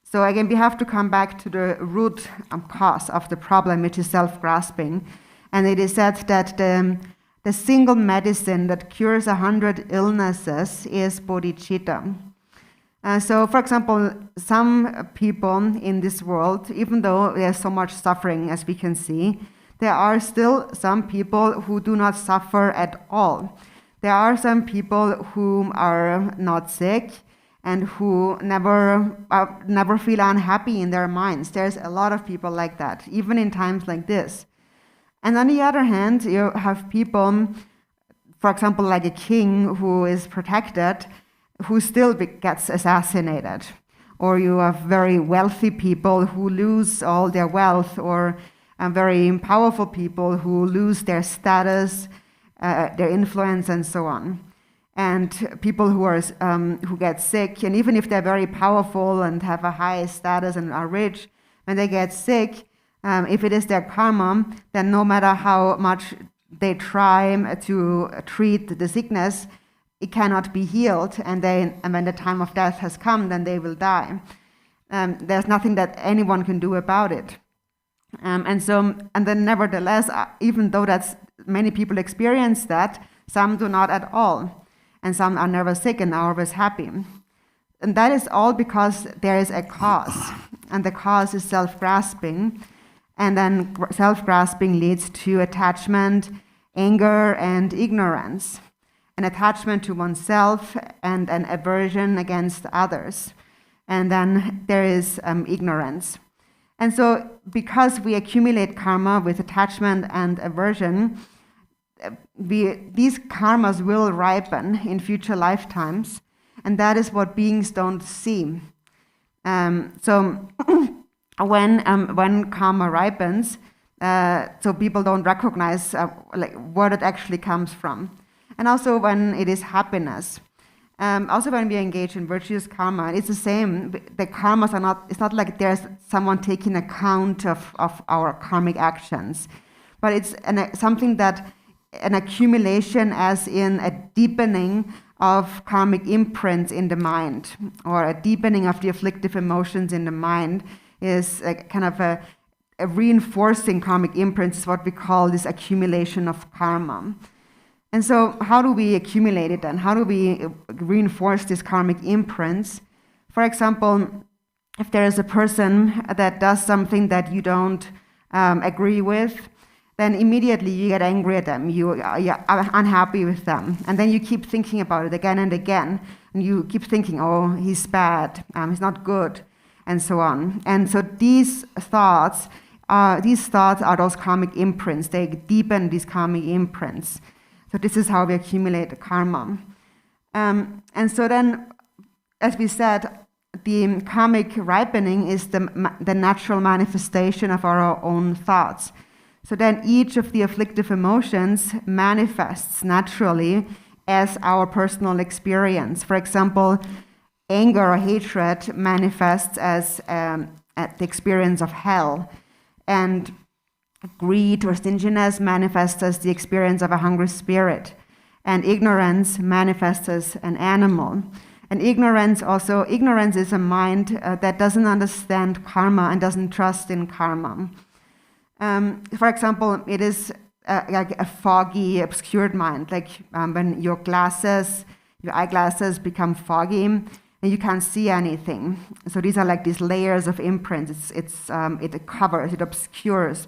So again, we have to come back to the root cause of the problem, which is self-grasping. And it is said that the single medicine that cures 100 illnesses is bodhicitta. So, for example, some people in this world, even though there's so much suffering as we can see, there are still some people who do not suffer at all. There are some people who are not sick and who never feel unhappy in their minds. There's a lot of people like that, even in times like this. And on the other hand, you have people, for example, like a king who is protected, who still gets assassinated. or you have very wealthy people who lose all their wealth, or very powerful people who lose their status, their influence, and so on. And people who get sick, and even if they're very powerful and have a high status and are rich, when they get sick, if it is their karma, then no matter how much they try to treat the sickness, it cannot be healed. And when the time of death has come, then they will die. There's nothing that anyone can do about it. And then nevertheless, even though many people experience that, some do not at all. And some are never sick and are always happy. And that is all because there is a cause. And the cause is self-grasping. And then self-grasping leads to attachment, anger, and ignorance. An attachment to oneself and an aversion against others. And then there is ignorance. And so because we accumulate karma with attachment and aversion, these karmas will ripen in future lifetimes, and that is what beings don't see. So when karma ripens, so people don't recognize where it actually comes from, and also when it is happiness. Also when we engage in virtuous karma, it's the same. The karmas are not. It's not like there's someone taking account of our karmic actions, but it's something that. An accumulation, as in a deepening of karmic imprints in the mind, or a deepening of the afflictive emotions in the mind, is a kind of a reinforcing karmic imprints, is what we call this accumulation of karma. And so how do we accumulate it then? How do we reinforce these karmic imprints? For example, if there is a person that does something that you don't agree with, then immediately you get angry at them, you are unhappy with them. And then you keep thinking about it again and again. And you keep thinking, oh, he's bad, he's not good, and so on. And so these thoughts are those karmic imprints. They deepen these karmic imprints. So this is how we accumulate the karma. And so then, as we said, the karmic ripening is the natural manifestation of our own thoughts. So then each of the afflictive emotions manifests naturally as our personal experience. For example, anger or hatred manifests as the experience of hell, and greed or stinginess manifests as the experience of a hungry spirit, and ignorance manifests as an animal. And ignorance is a mind that doesn't understand karma and doesn't trust in karma. For example, it is like a foggy, obscured mind, like when your eyeglasses become foggy and you can't see anything. So these are like these layers of imprints. It covers, it obscures.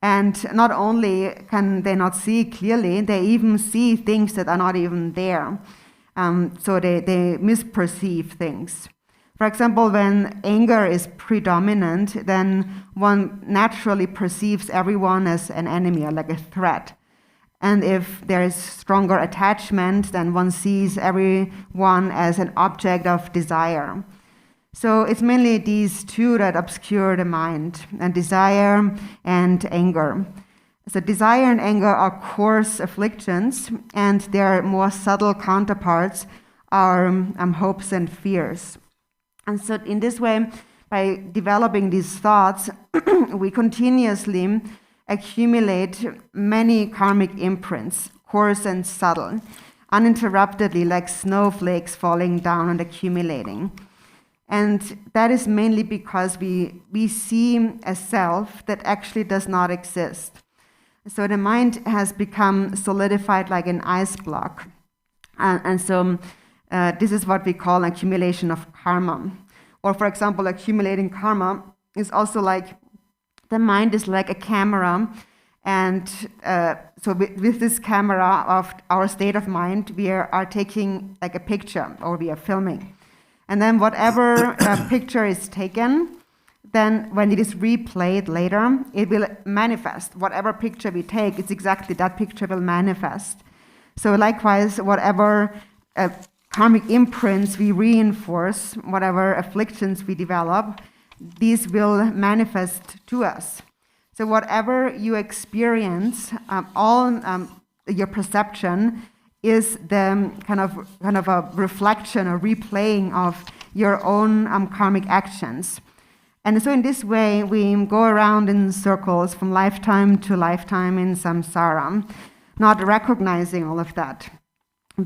And not only can they not see clearly, they even see things that are not even there. So they misperceive things. For example, when anger is predominant, then one naturally perceives everyone as an enemy or like a threat. And if there is stronger attachment, then one sees everyone as an object of desire. So it's mainly these two that obscure the mind, and desire and anger. So desire and anger are coarse afflictions, and their more subtle counterparts are hopes and fears. And so in this way, by developing these thoughts, we continuously accumulate many karmic imprints, coarse and subtle, uninterruptedly like snowflakes falling down and accumulating. And that is mainly because we see a self that actually does not exist. So the mind has become solidified like an ice block. And so this is what we call accumulation of karma. Or for example, accumulating karma is also like, the mind is like a camera. And so with this camera of our state of mind, we are taking like a picture, or we are filming. And then whatever picture is taken, then when it is replayed later, it will manifest. Whatever picture we take, it's exactly that picture will manifest. So likewise, whatever karmic imprints we reinforce, whatever afflictions we develop, these will manifest to us. So whatever you experience, all your perception is the kind of a reflection or replaying of your own karmic actions. And so in this way, we go around in circles from lifetime to lifetime in samsara, not recognizing all of that.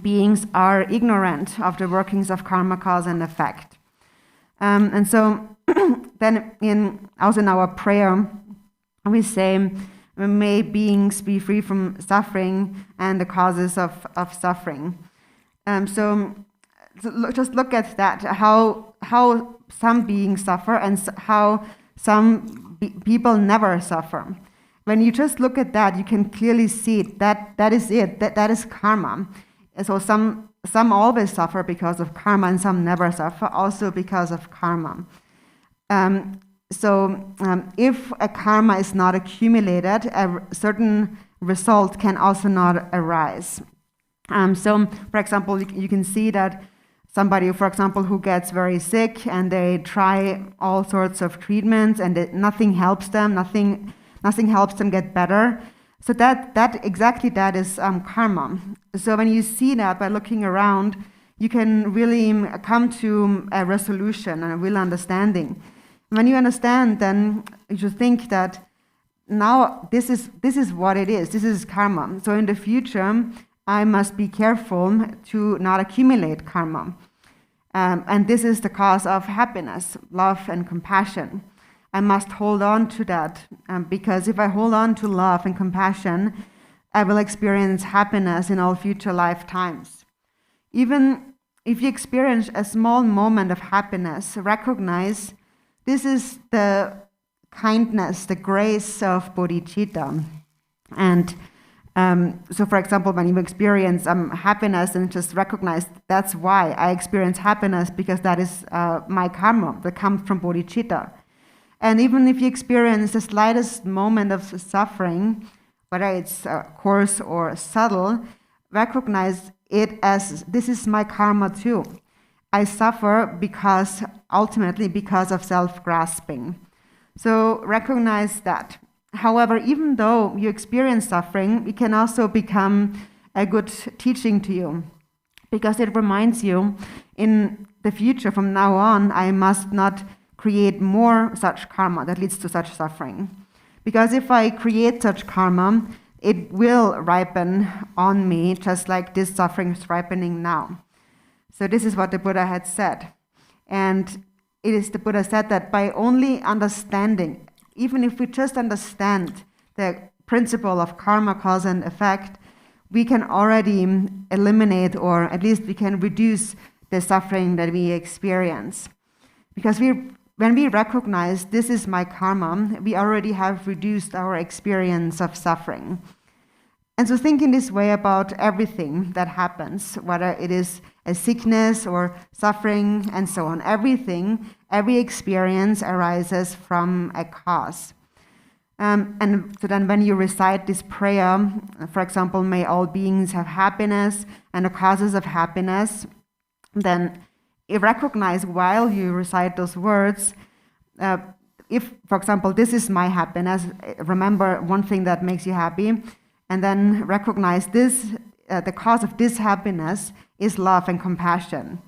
Beings are ignorant of the workings of karma, cause and effect. And so then also in our prayer, we say, may beings be free from suffering and the causes of suffering. So just look at that, how some beings suffer and how some people never suffer. When you just look at that, you can clearly see that is it, that is karma. And so some always suffer because of karma and some never suffer also because of karma. If a karma is not accumulated, a certain result can also not arise. For example, you can see that somebody, for example, who gets very sick and they try all sorts of treatments and nothing helps them, nothing helps them get better. So that exactly that is karma. So when you see that by looking around, you can really come to a resolution and a real understanding. When you understand, then you should think that now this is what it is. This is karma. So in the future, I must be careful to not accumulate karma. And this is the cause of happiness, love, and compassion. I must hold on to that because if I hold on to love and compassion, I will experience happiness in all future lifetimes. Even if you experience a small moment of happiness, recognize this is the kindness, the grace of bodhicitta. And so, for example, when you experience happiness and just recognize that's why I experience happiness because that is my karma that comes from bodhicitta. And even if you experience the slightest moment of suffering, whether it's coarse or subtle, recognize it as this is my karma too. I suffer ultimately because of self-grasping. So recognize that. However, even though you experience suffering, it can also become a good teaching to you because it reminds you in the future, from now on, I must not create more such karma that leads to such suffering. Because if I create such karma, it will ripen on me just like this suffering is ripening now. So this is what the Buddha had said. And the Buddha said that by only understanding, even if we just understand the principle of karma, cause and effect, we can already eliminate, or at least we can reduce the suffering that we experience. Because when we recognize this is my karma, we already have reduced our experience of suffering. And so think in this way about everything that happens, whether it is a sickness or suffering and so on. Every experience arises from a cause. And so then when you recite this prayer, for example, may all beings have happiness and the causes of happiness, then you recognize while you recite those words, if, for example, this is my happiness, remember one thing that makes you happy, and then recognize this, the cause of this happiness is love and compassion.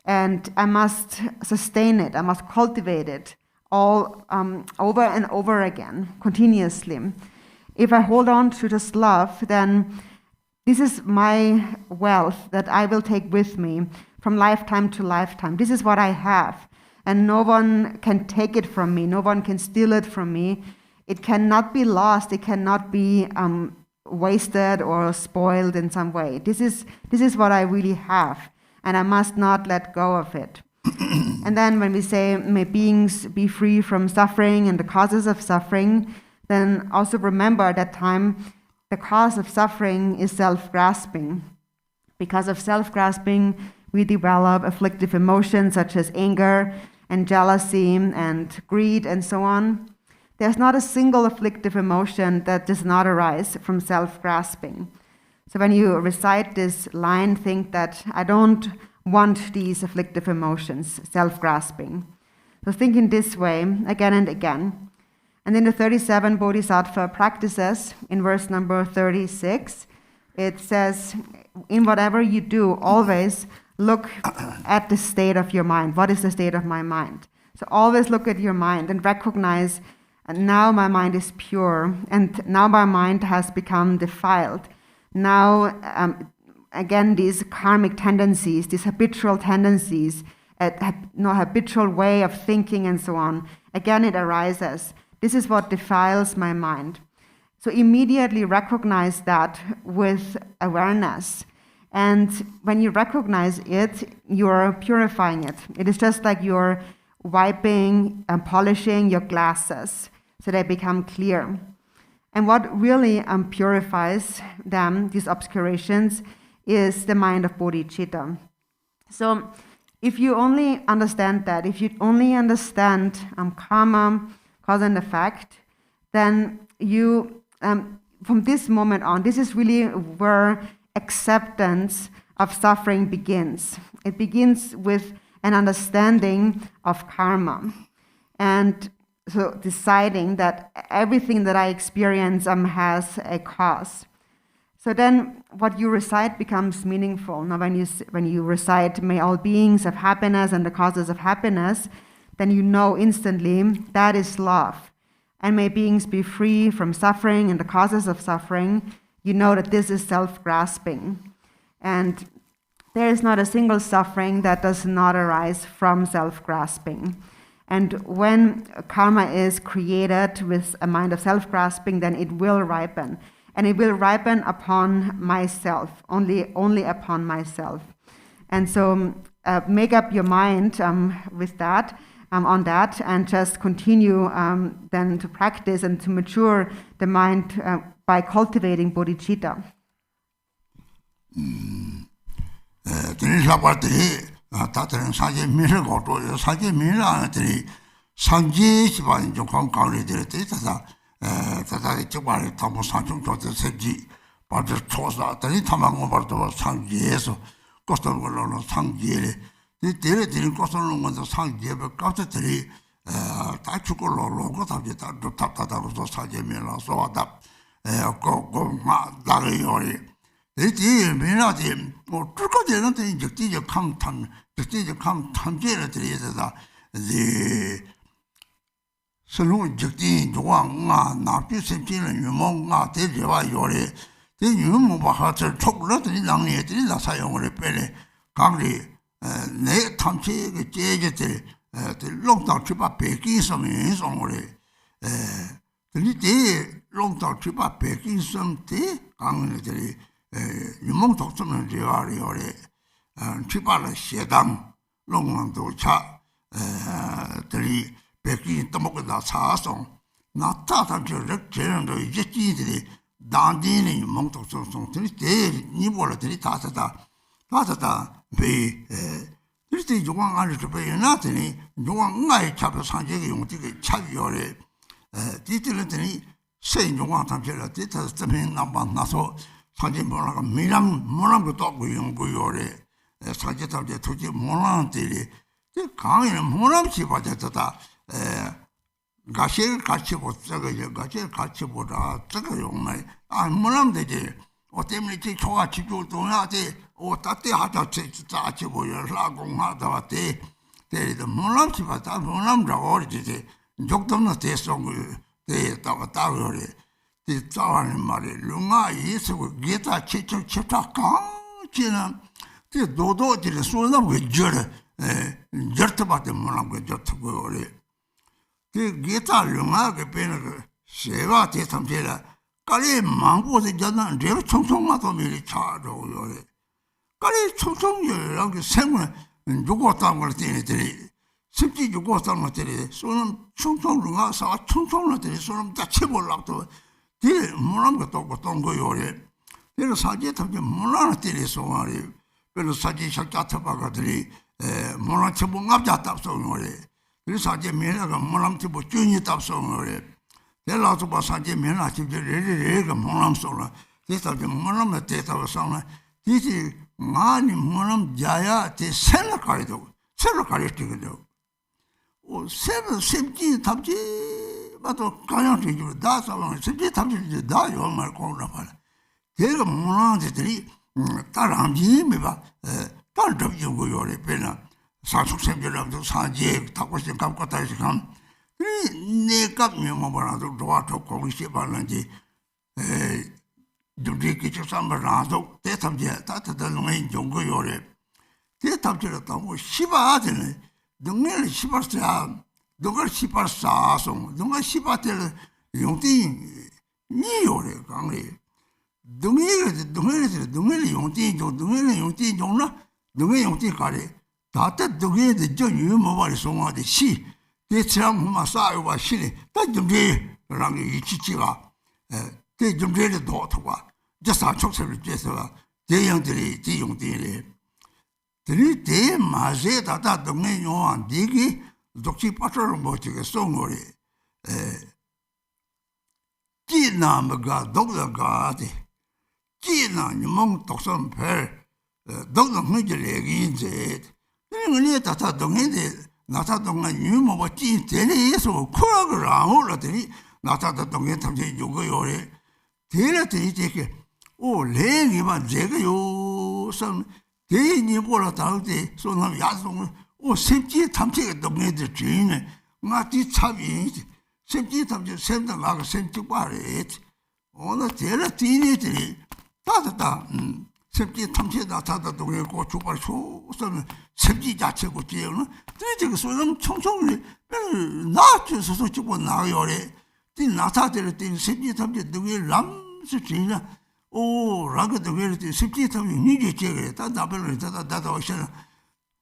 And I must sustain it, I must cultivate it all over and over again, continuously. If I hold on to this love, then this is my wealth that I will take with me from lifetime to lifetime. This is what I have, and no one can take it from me, no one can steal it from me. It cannot be lost, it cannot be wasted or spoiled in some way. This is what I really have, and I must not let go of it. And then when we say, may beings be free from suffering and the causes of suffering, then also remember at that time, the cause of suffering is self-grasping. Because of self-grasping, we develop afflictive emotions such as anger and jealousy and greed and so on. There's not a single afflictive emotion that does not arise from self-grasping. So when you recite this line, think that I don't want these afflictive emotions, self-grasping. So think in this way again and again. And in the 37 Bodhisattva practices, in verse number 36, it says, in whatever you do, always look at the state of your mind. What is the state of my mind? So always look at your mind and recognize, now my mind is pure, and now my mind has become defiled. Now, again, these karmic tendencies, these habitual tendencies, habitual way of thinking and so on, again it arises. This is what defiles my mind. So immediately recognize that with awareness. And when you recognize it, you're purifying it. It is just like you're wiping and polishing your glasses so they become clear. And what really purifies them, these obscurations, is the mind of bodhicitta. So if you only understand that, if you only understand karma, cause and effect, then you, from this moment on, this is really where acceptance of suffering begins. It begins with an understanding of karma. And so deciding that everything that I experience has a cause. So then what you recite becomes meaningful. Now when you recite, may all beings have happiness and the causes of happiness, then you know instantly that is love. And may beings be free from suffering and the causes of suffering, you know that this is self-grasping. And there is not a single suffering that does not arise from self-grasping. And when karma is created with a mind of self-grasping, then it will ripen. And it will ripen upon myself, only upon myself. And so make up your mind with that, on that, and just continue then to practice and to mature the mind by cultivating bodhicitta. 다들 사제 미를 거도 사제 미라들이 상지 집안 좀 강강리들 때다 다다리 쪽발에 담보 상중 조대 세지 바저 초사들이 타망고 버도 상지에서 거스는 걸로 상지에 이들이 들은 거스는 것도 상지에 값들이 다 죽을로 로고 답지다 답답하다고 사제 미라서 왔다 고고마 다리요리 이제 미나지 뭐 뚫거지는데 이제 뒤적 감탄 뒤적 감탄제를 드려야 이 선로 적디 조왕아 나피선지는 유몽아 대제와 요래 대 유몽바하서 촉러들이 낭리들이 나 사용을 빼래 강리 내 탐치 그 제제들 롱당 주바 백기섬이 송을 근데 롱당 주바 백기섬때 강리들이 유몽 독점을 지어리오래 치발의 시당 롱랑도 차 들이 백기 떠먹다 사성 나타다 저렇게 저런도 이제 지들이 단디는 유몽 독점성 들이 대 니볼들이 다다다 배 그때 조광 안에 저 배나더니 조광ngay 잡아 상제의 용티게 차비오래 뒤들더니 세 조광 탐제라 뒤다 때문에 남반나서 사진 뭐라고 미남 것도 없고 연구요래 사진 탑재 투지 모란들이 강에는 모남시 받았다 가실 같이 보자가 가실 같이 보다 저거 용말 아 모남되지 어 때문에 제 초가 지도 동하대 어 따때 하자 같이 보여 라공하다 왔대 대리도 모남시 받다 모남자고 어디지 적dom나 대성을 대다가 따그래 이 자와는 말이 룽아 예수고 게다 치쳐 강지는 그 도도들이 소나무 저래 저트바데 뭐라고 저트고 그래 그 게다 룽아 그 배는 세와 대탐제라 까리 망고서 저는 저 총총마도 미리 차도 그래 까리 총총이랑 그 생물 누구었다는 걸 때리더니 simply 누구었다는 걸 때리 소는 총총 룽아 사 총총들이 소는 다 쳐볼라도 이 뭐란 것도 없고 떤 거요래. 그래서 사지 탐지 뭐라는 때리서 말이. 그래서 사지 샥자타바가들이 뭐란 쳐본 앞자 답성 거래. 그래서 사지 면허가 뭐란 쳐본 준이 답성 거래. 내가서 봐 사지 면허 집들이 뭐란 소라. 그래서 뭐란에 대답을 상나 This Mani Monam Jaya, the Senna Karido, Senna Karido. Oh, 17 Tabji, but Kayan to that's along 17 Tabji, die on my corner. Take a Monan the three, Taranji, Miba, Tantam Yugo Pena, Sasu Semjam to Sanjay, Tapas and Kamkata. Ne cap me mobile to Covishi Balanji, Dudiki Sambarado, Tetabja, Tata the Lane Jongo Yore. Tetabja, Shiba Adene, the Mel Shiba Sam, Dover Shiba Sasson, Dunga Shiba Tel Yonti, Niore, Gangli. Dumeli Yonti, Dumeli Yonti, Jona, Dumeli Yonti Kare, Tata Dugi, the John Mobile Song of the Sea. Tiang Masai was shilly, that you did Rangi Chichiva, they don't really daughter. Just a chocolate Jesua, they young dilly, the young dilly. 3 days, Mazet, that the main one, Diggy, Doki Patter Motic, Songori. Gina Maga, Dogger Gadi. Gina, among Toxon Pear, Dogger Major against it. Then you that I don't need it. 나타동안 유모버티 되네서 코라그라 올라더니 나타다 동에 탐지 요거요래 되레더니 되게 오 레기만 제가요 선 대니 보라 다우데 손함 야송 오 셉지 탐지가 동네들 주인네 마티 참이 셉지 탐지 샘다 나가 샘지 바래 오늘 되레더니 다다다 셉지 탐지 나타다 동에 고추발 소선 셉지 자체고 지역은这个说人총총이 나주서서 주고 나요래 이 나타들 때 셉지 탐지 동에 람스 지나 오 라가 동에 셉지 탐지 니게 제게 다 나별을 다다 오셔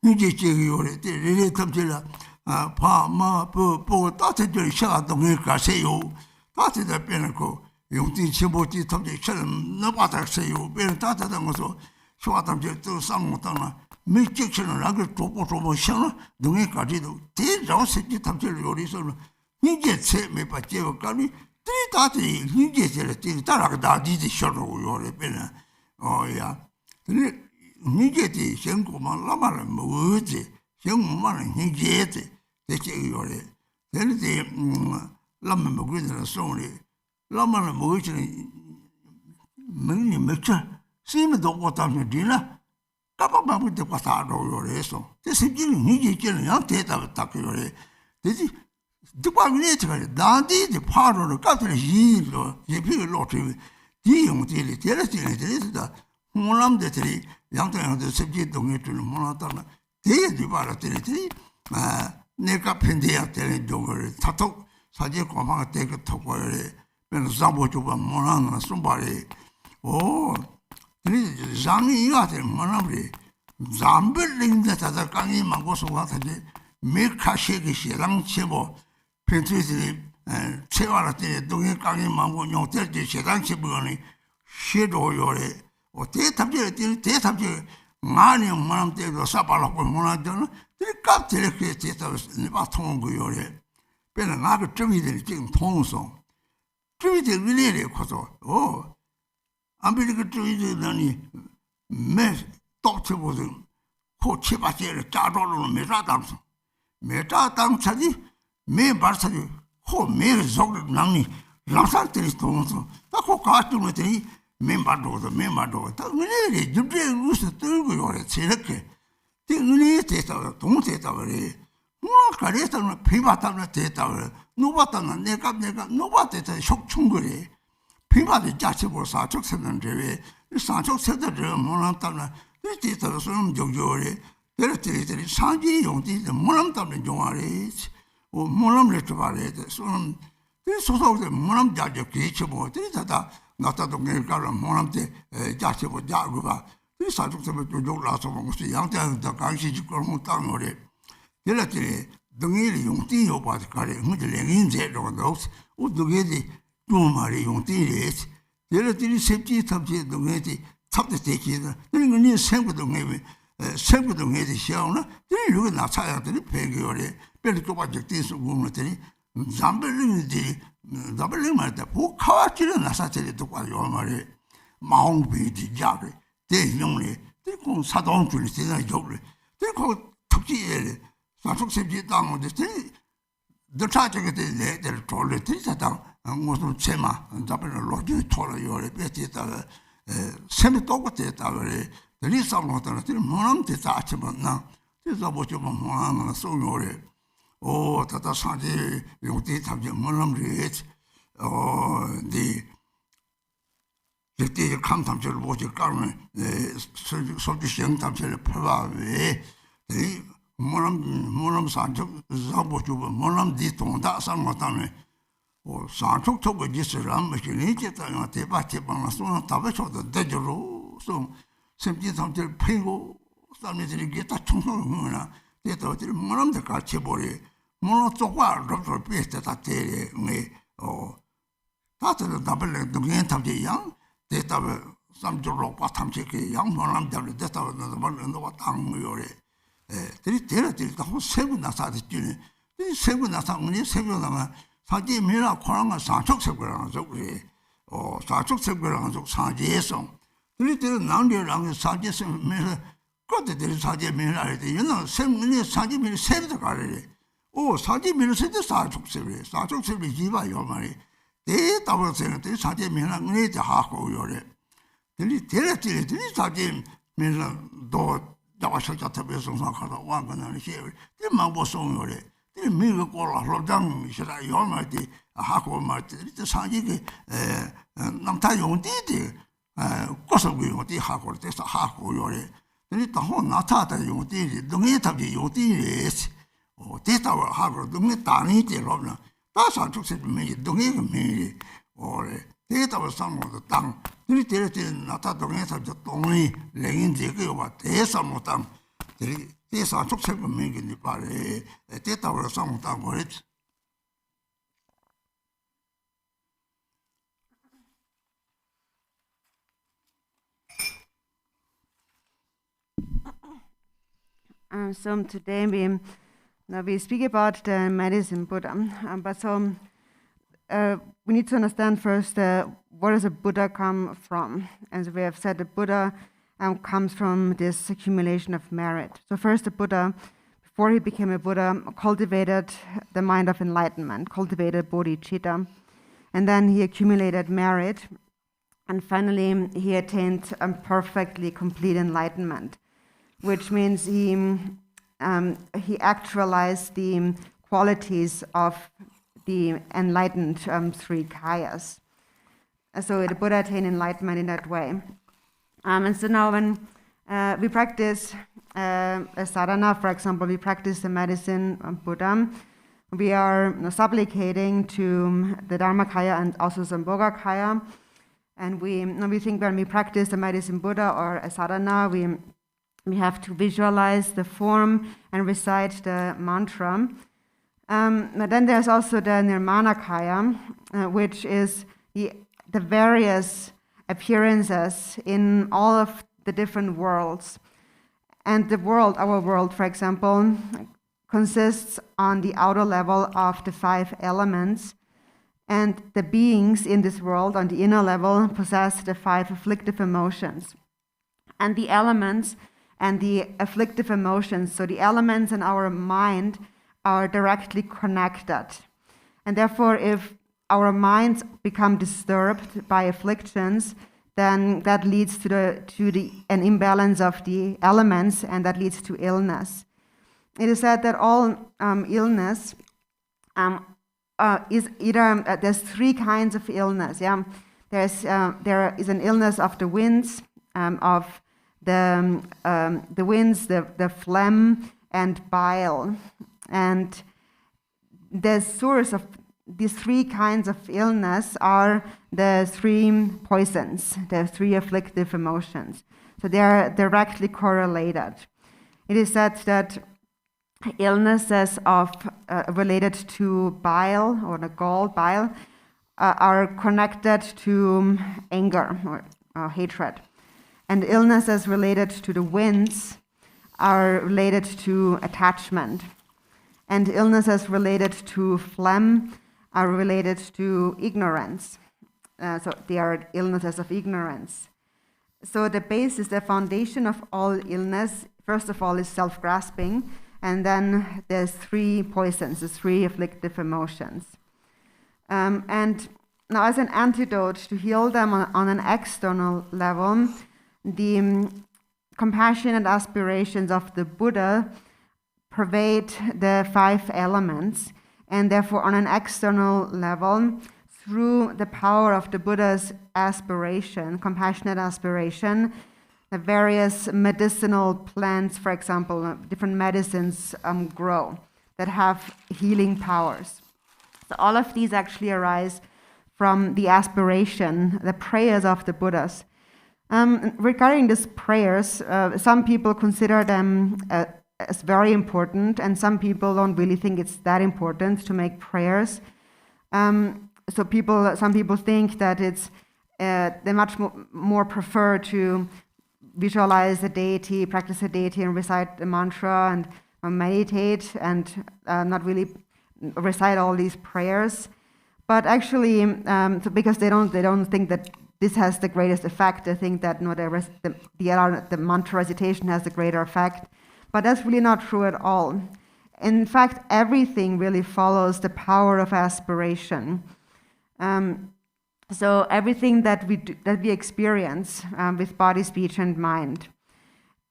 니게 제게요래 레레 탐지라 아 파마 뽀 따뜻들 샤 동에 가세요 따뜻들 빼놓고 용띠 치보지 탐지 처럼 나바닥세요 빼는 따뜻한 것도 쇼아탐지 또 상못하나 밀직처럼 나를 조보 셔 능에까지도 대저 새끼 탐지를 요리서는 이제 세매 받지고 가니 들이다들이 이제 제를 따라가 다디지 셔로 요래 빼나 어야 근데 이제지 생고만 라마를 뭐지 생고만 이제지 대체 요래 근데 라마 먹으는 소리 라마를 뭐지 맹이 맥자 심도 못하면 되나 까박바부터 과사로 요래서 대신지는 이제 있잖아요. 양 대답을 딱 요래. 대지 듣고는 제가 나한테 파로를 까들이 이로 예비를 놓지 이용들이 데려지다 몰람들이 양쪽에서 습지 동에 주는 몰랐다면 대지 바라들이 아 내가 팬데야 되는 종을 타톡 사제 고마가 되게 토고래 변 잡아주고 몰라는 숨바리 오 이 장이가 될 만하리 잠벨링데 다다 강이 망고서 와서지 메카시기 시랑 치고 펜트리들이 체와라때 동에 강이 망고 용ter지 시랑 치고니 시도요래 어때 답지를 대답지 많이 만남 때도 사발하고 뭐나잖아 이 깝들이 그랬다 봐 통한 거요래 배는 나그 점이들이 지금 통성 점이들 위에 커서 아메리카 쪽이더니 매 똑쳐보든 코치바지를 짜도로는 메자당 차지 매 발사지 코매 속을 낭니 랑살들이 통해서 딱코 가스통했더니 맨바도도 딱 은혜를 준비해 우서 들고 요래 저렇게 은혜에 대해서 동대다 그래 뭐라 가래서는 비바다는 대다 그래 누바다는 내가 누바다에 속충거래 피바디 자체로 사적 세는데 사적 세대를 몰랐다면 이때 들어서는 저저래 데르들이 상지 용지 몰랐다면 종아리 몰람을 줘봐래 손 소소하게 몰람 자적 기치고 들이다다 나타도 내가라 몰람때 자체로 자고가 이 사적 세대 저쪽라서 먹었어 양자도 강시지 걸고 땅으로 데르들이 등일이 용지 요바지 가래 흔들랭인제로 넣었어 우두게디 말이 용띠레스 얘네들이 셉지 탑지 동네지 탑지 대기다 그러니까 생부 동네에 시험나 이거 나차야들이 배겨래 별도 빠져 뒤에서 보면더니 잠벨링들이 말다 보카와치는 나사들이 똑바로 말이 마음비지 자래 대용리 대공 사동 줄이 되는 요리 대고 특지에 사축sep지 땅인데 더 차적에 대를 돌려 들이다당 무슨 제마 잡을 로지 돌려 요리 배지다가 셈이 똑같다 그래 리사모터는 뭐는 대다 아침은 그래서 뭐 좀 뭐는 소요리 오 다다 산지 용티 탑지 뭐는 리치 디 그때 감탐절 보지 까면 솔직히 탐절 퍼와에 이 뭐는 산적 잡고주 뭐는 디 동다 상못하네 오 산적 쪽에 지스람 머신이 제가 대바치 방송은 답해줘도 되죠 좀 심지 탐절 패고 사람들이 게다 총총하나 대도 어디 뭐는 데 같이 버리 뭐는 쪽과 로로 비슷하다 대에 다들 답을 동행 탐지 양 대답을 삼조로 바탐지게 양모남들 대답을 너는 너 당무요래 들이 대라들 다 세분 나사지 주네 이 세분 나사 우리 세분 나가 사지 미라 코랑가 사촉색거랑 저기 사촉색거랑 저 사지에서 들이 남들랑 사지에서 미라 그때들 사지 미라에 이는 세문이 사지 미라 세도 가래 오 사지 미라 세도 사촉색이 지바요 말이 대답을 세는데 사지 미라 우리 하고 요래 들이 대라들 사지 미라 도 자와서 잡혀서 상하다 왕가는 시에 이만 보송요래 이 미가 꼴라 로장 시라 요마디 하고 말때 사지게 남타 용디디 고속이 용디 하고 돼서 하고 요래 이 또 나타다 용디 동네 답이 용디 대답을 하고 동네 다니지 로나 다사 죽세 미 동네 미 오래 대답을 상모도 땅 들이 때렸지 나타 동네 답이 동네 랭인지 그거 대사 못함 들이 대사 죽세 미기니 바래 대답을 상모다 그랬지 So today we speak about the medicine Buddha, but we need to understand first where does a Buddha come from? As we have said, the Buddha comes from this accumulation of merit. So first the Buddha, before he became a Buddha, cultivated the mind of enlightenment, cultivated bodhicitta, and then he accumulated merit, and finally he attained perfectly complete enlightenment, which means he actualized the qualities of the enlightened three kayas. So the Buddha attained enlightenment in that way. And so now when we practice a sadhana, for example, we practice the medicine Buddha, we are supplicating to the Dharmakaya and also Sambhogakaya. And we think when we practice the medicine Buddha or a sadhana, we have to visualize the form and recite the mantra. But then there's also the Nirmanakaya, which is the various appearances in all of the different worlds. And the world, our world, for example, consists on the outer level of the 5 elements. And the beings in this world, on the inner level, possess the 5 afflictive emotions. And the elements and the afflictive emotions, so the elements in our mind, are directly connected. And therefore, if our minds become disturbed by afflictions, then that leads to an imbalance of the elements, and that leads to illness. It is said that all illness is either there's 3 kinds of illness. Yeah, there is an illness of the winds, of the winds, the phlegm, and bile. And the source of these 3 kinds of illness are the 3 poisons, the 3 afflictive emotions. So they are directly correlated. It is said that illnesses related to bile or the gall bile are connected to anger or hatred. And illnesses related to the winds are related to attachment. And illnesses related to phlegm are related to ignorance. So they are illnesses of ignorance. So the basis, the foundation of all illness, first of all, is self-grasping, and then there's 3 poisons, the 3 afflictive emotions. And now, as an antidote to heal them on an external level, the compassionate aspirations of the Buddha pervade the 5 elements, and therefore, on an external level, through the power of the Buddha's aspiration, compassionate aspiration, the various medicinal plants, for example, different medicines grow that have healing powers. So all of these actually arise from the aspiration, the prayers of the Buddhas. Regarding these prayers, some people consider them as very important, and some people don't really think it's that important to make prayers. Some people think that they much more prefer to visualize the deity, practice the deity, and recite the mantra and meditate, and not really recite all these prayers. But actually, because they don't think that this has the greatest effect, they think that the mantra recitation has the greater effect. But that's really not true at all. In fact, everything really follows the power of aspiration. So everything that we experience with body, speech, and mind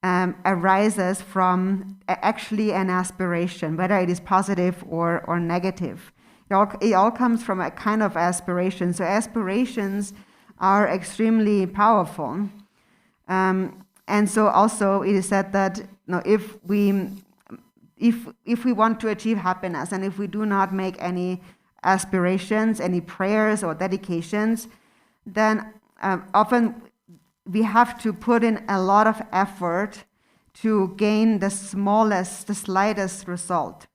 arises from actually an aspiration, whether it is positive or negative. It all comes from a kind of aspiration. So aspirations are extremely powerful. And so also it is said that if we want to achieve happiness, and if we do not make any aspirations, any prayers or dedications, then often we have to put in a lot of effort to gain the slightest result.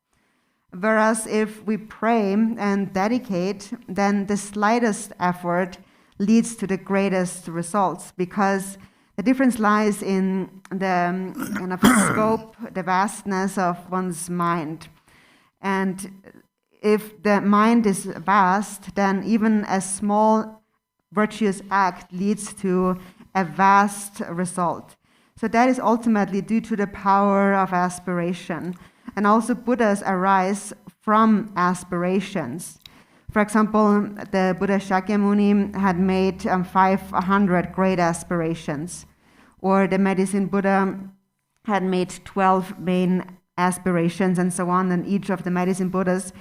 Whereas if we pray and dedicate, then the slightest effort leads to the greatest results, because the difference lies in the kind of scope, the vastness of one's mind. And if the mind is vast, then even a small virtuous act leads to a vast result. So that is ultimately due to the power of aspiration. And also Buddhas arise from aspirations. For example, the Buddha Shakyamuni had made 500 great aspirations. Or the Medicine Buddha had made 12 main aspirations, and so on. And each of the Medicine Buddhas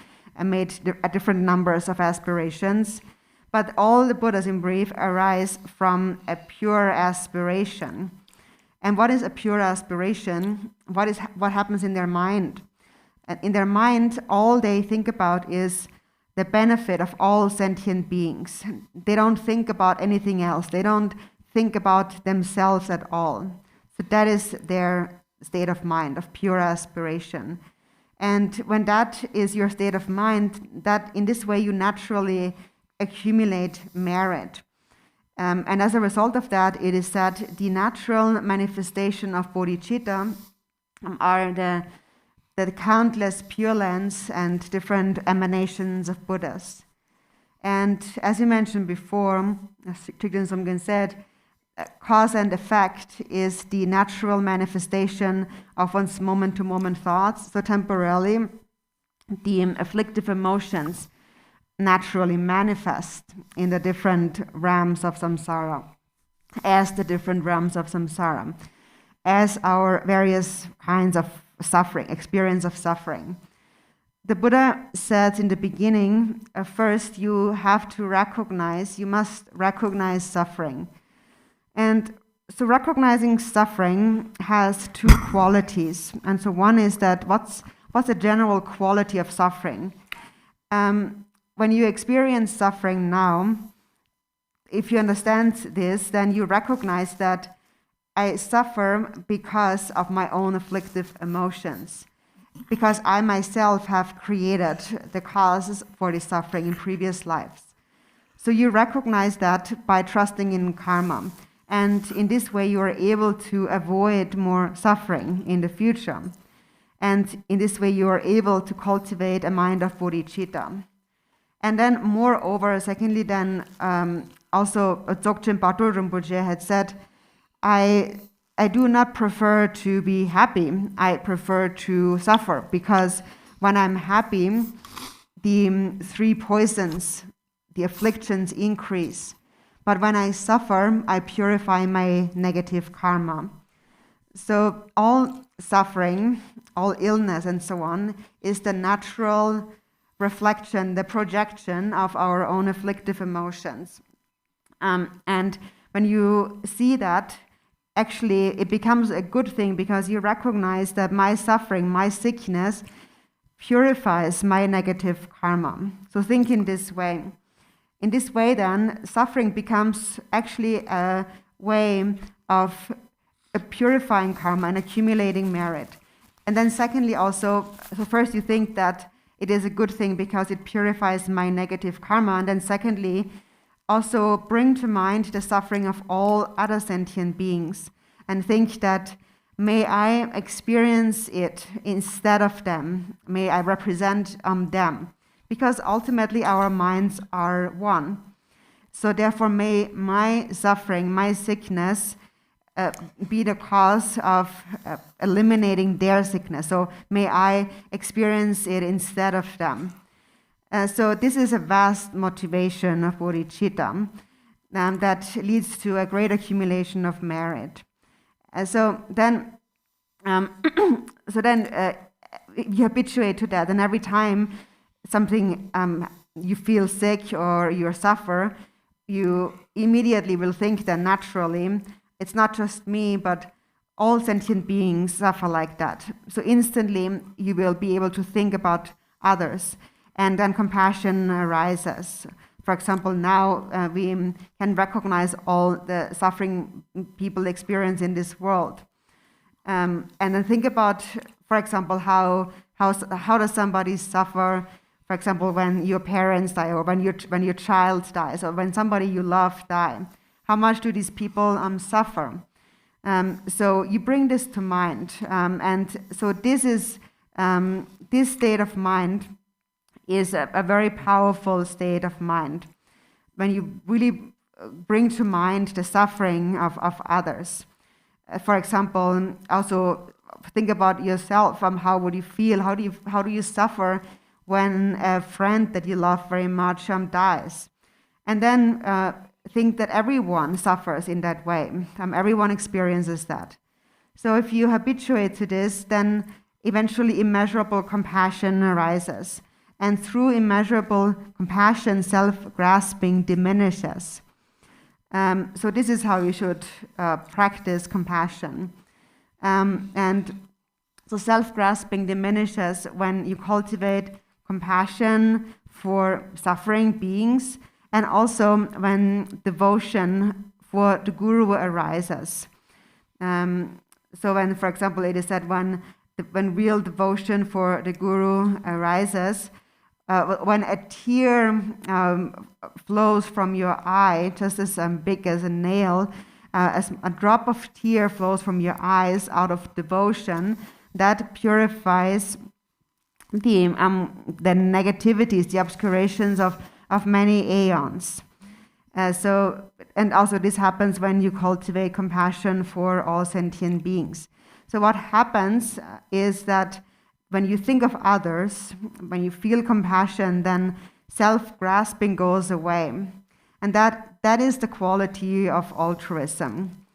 made different numbers of aspirations. But all the Buddhas, in brief, arise from a pure aspiration. And what is a pure aspiration? What happens in their mind? And in their mind, all they think about is the benefit of all sentient beings. They don't think about anything else. They don't think about themselves at all. So that is their state of mind, of pure aspiration. And when that is your state of mind, that in this way you naturally accumulate merit. And as a result of that, it is that the natural manifestation of bodhicitta are the countless pure lands and different emanations of Buddhas. And as you mentioned before, as Trigden Somgen said, cause and effect is the natural manifestation of one's moment-to-moment thoughts. So temporarily, the afflictive emotions naturally manifest in the different realms of samsara, as the different realms of samsara, as our various kinds of suffering, experience of suffering. The Buddha said in the beginning, first you must recognize suffering. And so recognizing suffering has 2 qualities. And so one is that what's the general quality of suffering? When you experience suffering now, if you understand this, then you recognize that I suffer because of my own afflictive emotions, because I myself have created the causes for this suffering in previous lives. So you recognize that by trusting in karma. And in this way, you are able to avoid more suffering in the future. And in this way, you are able to cultivate a mind of bodhicitta. And then, moreover, secondly, then also Dzogchen Patrul Rinpoche had said, I do not prefer to be happy. I prefer to suffer, because when I'm happy, the three poisons, the afflictions increase. But when I suffer, I purify my negative karma. So all suffering, all illness and so on, is the natural reflection, the projection of our own afflictive emotions. And when you see that, actually it becomes a good thing, because you recognize that my suffering, my sickness, purifies my negative karma. So think in this way. In this way, then, suffering becomes actually a way of purifying karma and accumulating merit. And then secondly also, so first you think that it is a good thing because it purifies my negative karma, and then secondly, also bring to mind the suffering of all other sentient beings and think that may I experience it instead of them, may I represent them, because ultimately our minds are one. So therefore may my suffering, my sickness, be the cause of eliminating their sickness. So may I experience it instead of them. So this is a vast motivation of bodhicitta that leads to a great accumulation of merit. So then you habituate to that, and every time something you feel sick or you suffer, you immediately will think that naturally, it's not just me, but all sentient beings suffer like that. So instantly, you will be able to think about others, and then compassion arises. For example, now we can recognize all the suffering people experience in this world. And then think about, for example, how does somebody suffer, for example, when your parents die, or when your child dies, or when somebody you love die. How much do these people suffer? So you bring this to mind, and so this state of mind is a very powerful state of mind when you really bring to mind the suffering of others. For example, also think about yourself. How would you feel? How do you suffer when a friend that you love very much dies? And then think that everyone suffers in that way. Everyone experiences that. So if you habituate to this, then eventually immeasurable compassion arises. And through immeasurable compassion, self-grasping diminishes. So this is how you should practice compassion. And so self-grasping diminishes when you cultivate compassion for suffering beings, and also when devotion for the guru arises. So when, for example, it is said when real devotion for the guru arises, when a tear flows from your eye, just as big as a nail, as a drop of tear flows from your eyes out of devotion, that purifies the negativities, the obscurations of many aeons. And also this happens when you cultivate compassion for all sentient beings. So what happens is that when you think of others, when you feel compassion, then self-grasping goes away. And that is the quality of altruism.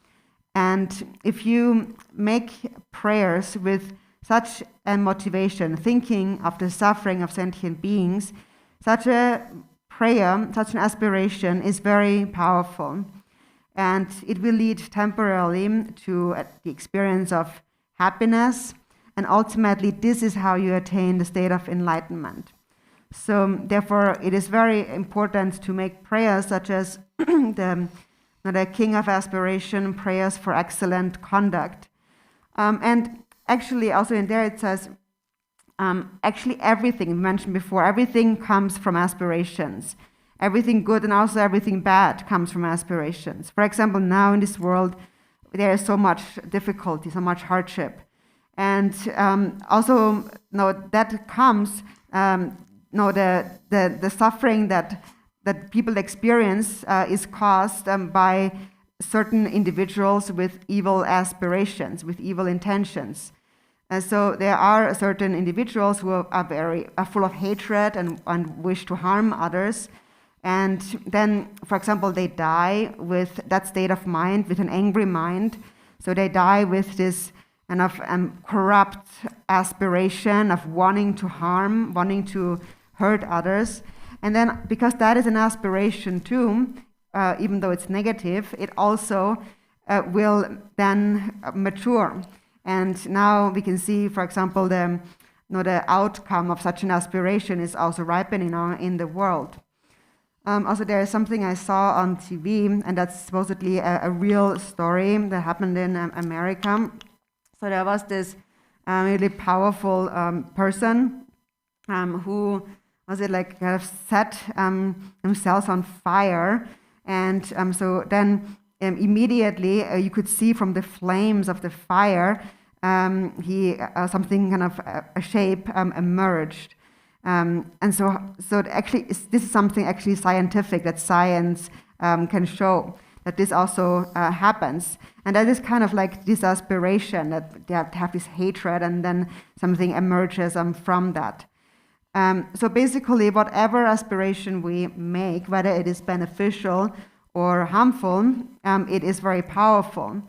And if you make prayers with such a motivation, thinking of the suffering of sentient beings, such a prayer, such an aspiration is very powerful. And it will lead temporarily to the experience of happiness. And ultimately, this is how you attain the state of enlightenment. So therefore, it is very important to make prayers such as the King of Aspiration, prayers for excellent conduct. And actually, also in there it says, actually everything mentioned before, everything comes from aspirations. Everything good and also everything bad comes from aspirations. For example, now in this world, there is so much difficulty, so much hardship. And also, that comes, the suffering that people experience is caused by certain individuals with evil aspirations, with evil intentions. And so there are certain individuals who are full of hatred and wish to harm others. And then, for example, they die with that state of mind, with an angry mind. So they die with this kind of corrupt aspiration of wanting to harm, wanting to hurt others. And then, because that is an aspiration too, even though it's negative, it also will then mature. And now we can see, for example, the outcome of such an aspiration is also ripening now in the world. Also, there is something I saw on TV, and that's supposedly a real story that happened in America. So there was this really powerful person who kind of set himself on fire, and so then immediately you could see from the flames of the fire something kind of a shape emerged. And so actually, this is something actually scientific that science can show, that this also happens. And that is kind of like this aspiration, that they have this hatred, and then something emerges from that. So basically, whatever aspiration we make, whether it is beneficial or harmful, it is very powerful.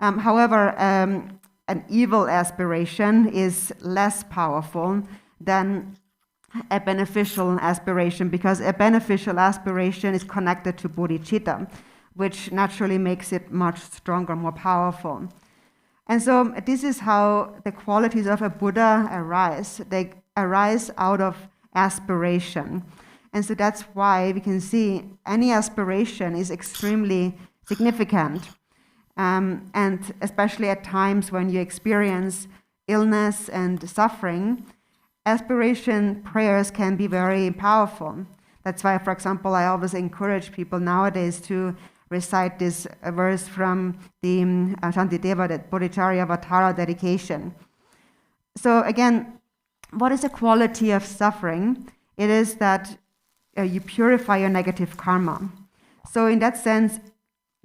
However, an evil aspiration is less powerful than a beneficial aspiration, because a beneficial aspiration is connected to bodhicitta, which naturally makes it much stronger, more powerful. And so this is how the qualities of a Buddha arise. They arise out of aspiration. And so that's why we can see any aspiration is extremely significant. And especially at times when you experience illness and suffering, aspiration prayers can be very powerful. That's why, for example, I always encourage people nowadays to recite this verse from the Shantideva, the Bodhicharya Vatara dedication. So again, what is the quality of suffering? It is that you purify your negative karma. So in that sense,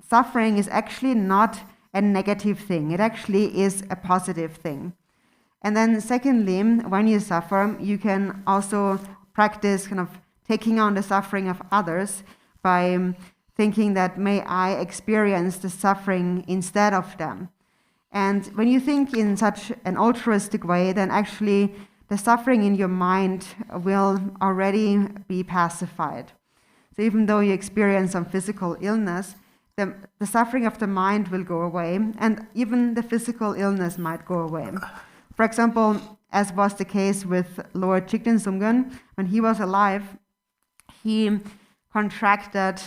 suffering is actually not a negative thing. It actually is a positive thing. And then secondly, when you suffer, you can also practice kind of taking on the suffering of others by thinking that, may I experience the suffering instead of them. And when you think in such an altruistic way, then actually the suffering in your mind will already be pacified. So even though you experience some physical illness, the suffering of the mind will go away, and even the physical illness might go away. For example, as was the case with Lord Chikden Sumgön, when he was alive, he contracted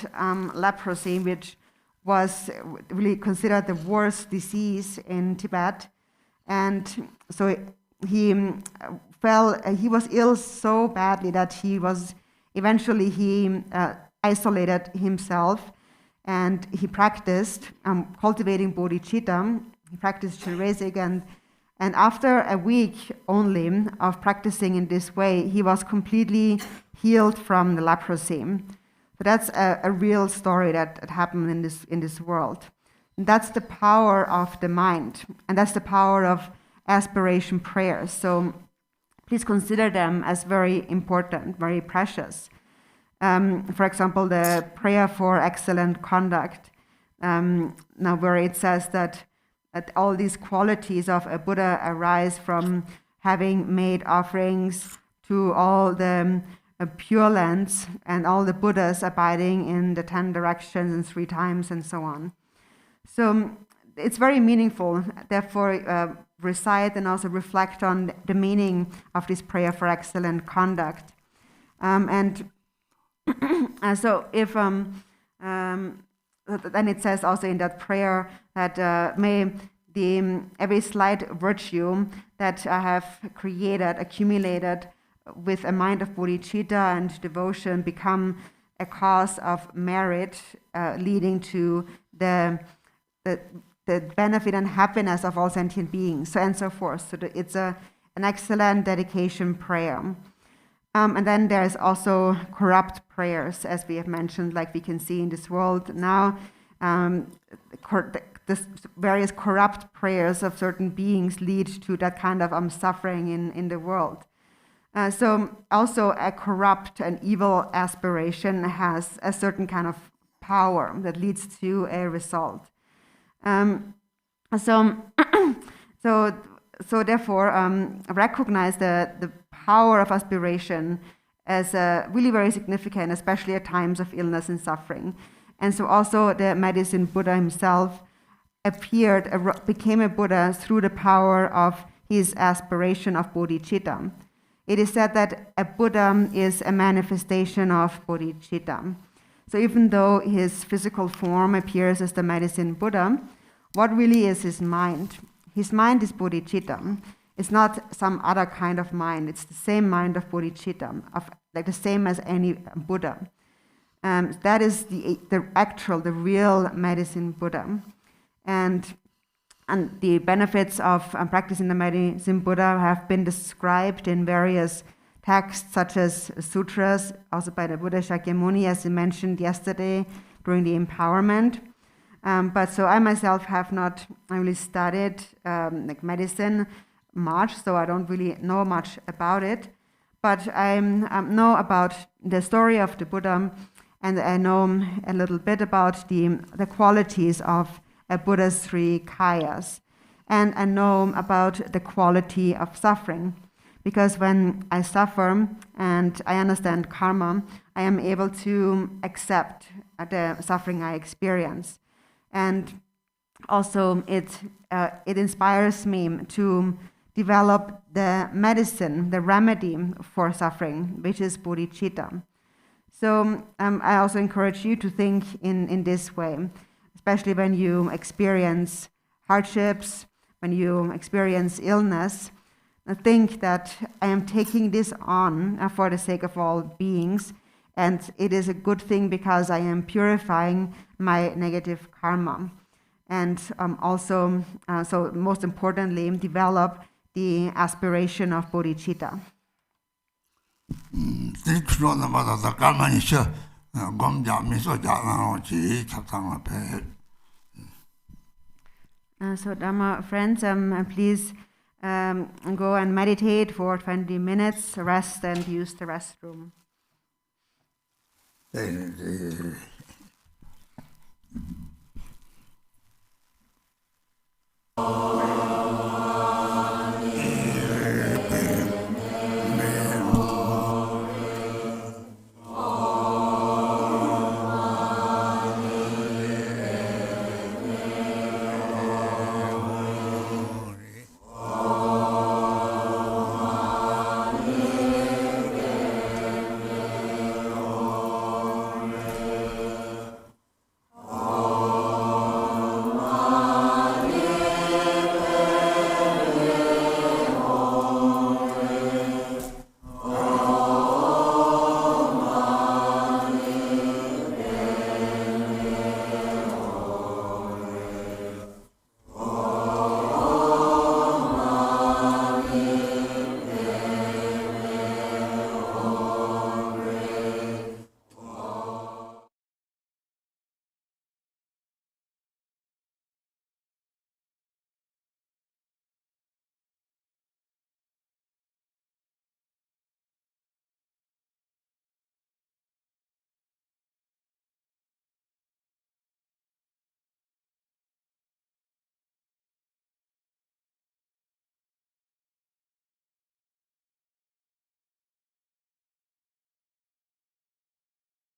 leprosy, which was really considered the worst disease in Tibet. And so he was ill so badly that he isolated himself, and he practiced cultivating bodhicitta. He practiced Shinrezig, and after a week only of practicing in this way, he was completely healed from the leprosy. So that's a real story that happened in this world. And that's the power of the mind, and that's the power of aspiration prayers. So please consider them as very important, very precious. For example, the prayer for excellent conduct, now where it says that all these qualities of a Buddha arise from having made offerings to all the Pure Lands and all the Buddhas abiding in the 10 directions and 3 times and so on. So it's very meaningful. Therefore, recite and also reflect on the meaning of this prayer for excellent conduct. And so if then it says also in that prayer that may every slight virtue that I have accumulated with a mind of bodhicitta and devotion become a cause of merit, leading to the benefit and happiness of all sentient beings, so and so forth. So it's an excellent dedication prayer. And then there's also corrupt prayers, as we have mentioned, like we can see in this world now. the various corrupt prayers of certain beings lead to that kind of suffering in the world. So also a corrupt and evil aspiration has a certain kind of power that leads to a result. So therefore, recognize the power of aspiration as really very significant, especially at times of illness and suffering. And so also the medicine Buddha himself became a Buddha through the power of his aspiration of bodhicitta. It is said that a Buddha is a manifestation of bodhicitta. So even though his physical form appears as the medicine Buddha, what really is his mind? His mind is bodhicitta. It's not some other kind of mind. It's the same mind of bodhicitta, like the same as any Buddha. That is the real medicine Buddha. And the benefits of practicing the medicine Buddha have been described in various texts, such as sutras, also by the Buddha Shakyamuni, as we mentioned yesterday during the empowerment. But so I myself have not really studied like medicine much, so I don't really know much about it. But I know about the story of the Buddha, and I know a little bit about the qualities of a Buddha's three kayas. And I know about the quality of suffering, because when I suffer and I understand karma, I am able to accept the suffering I experience. And also it inspires me to develop the medicine, the remedy for suffering, which is bodhicitta. So I also encourage you to think in this way, especially when you experience hardships, when you experience illness. Think that I am taking this on for the sake of all beings, and it is a good thing because I am purifying my negative karma. And also, so most importantly, develop the aspiration of bodhicitta. So Dharma friends, please go and meditate for 20 minutes, rest and use the restroom.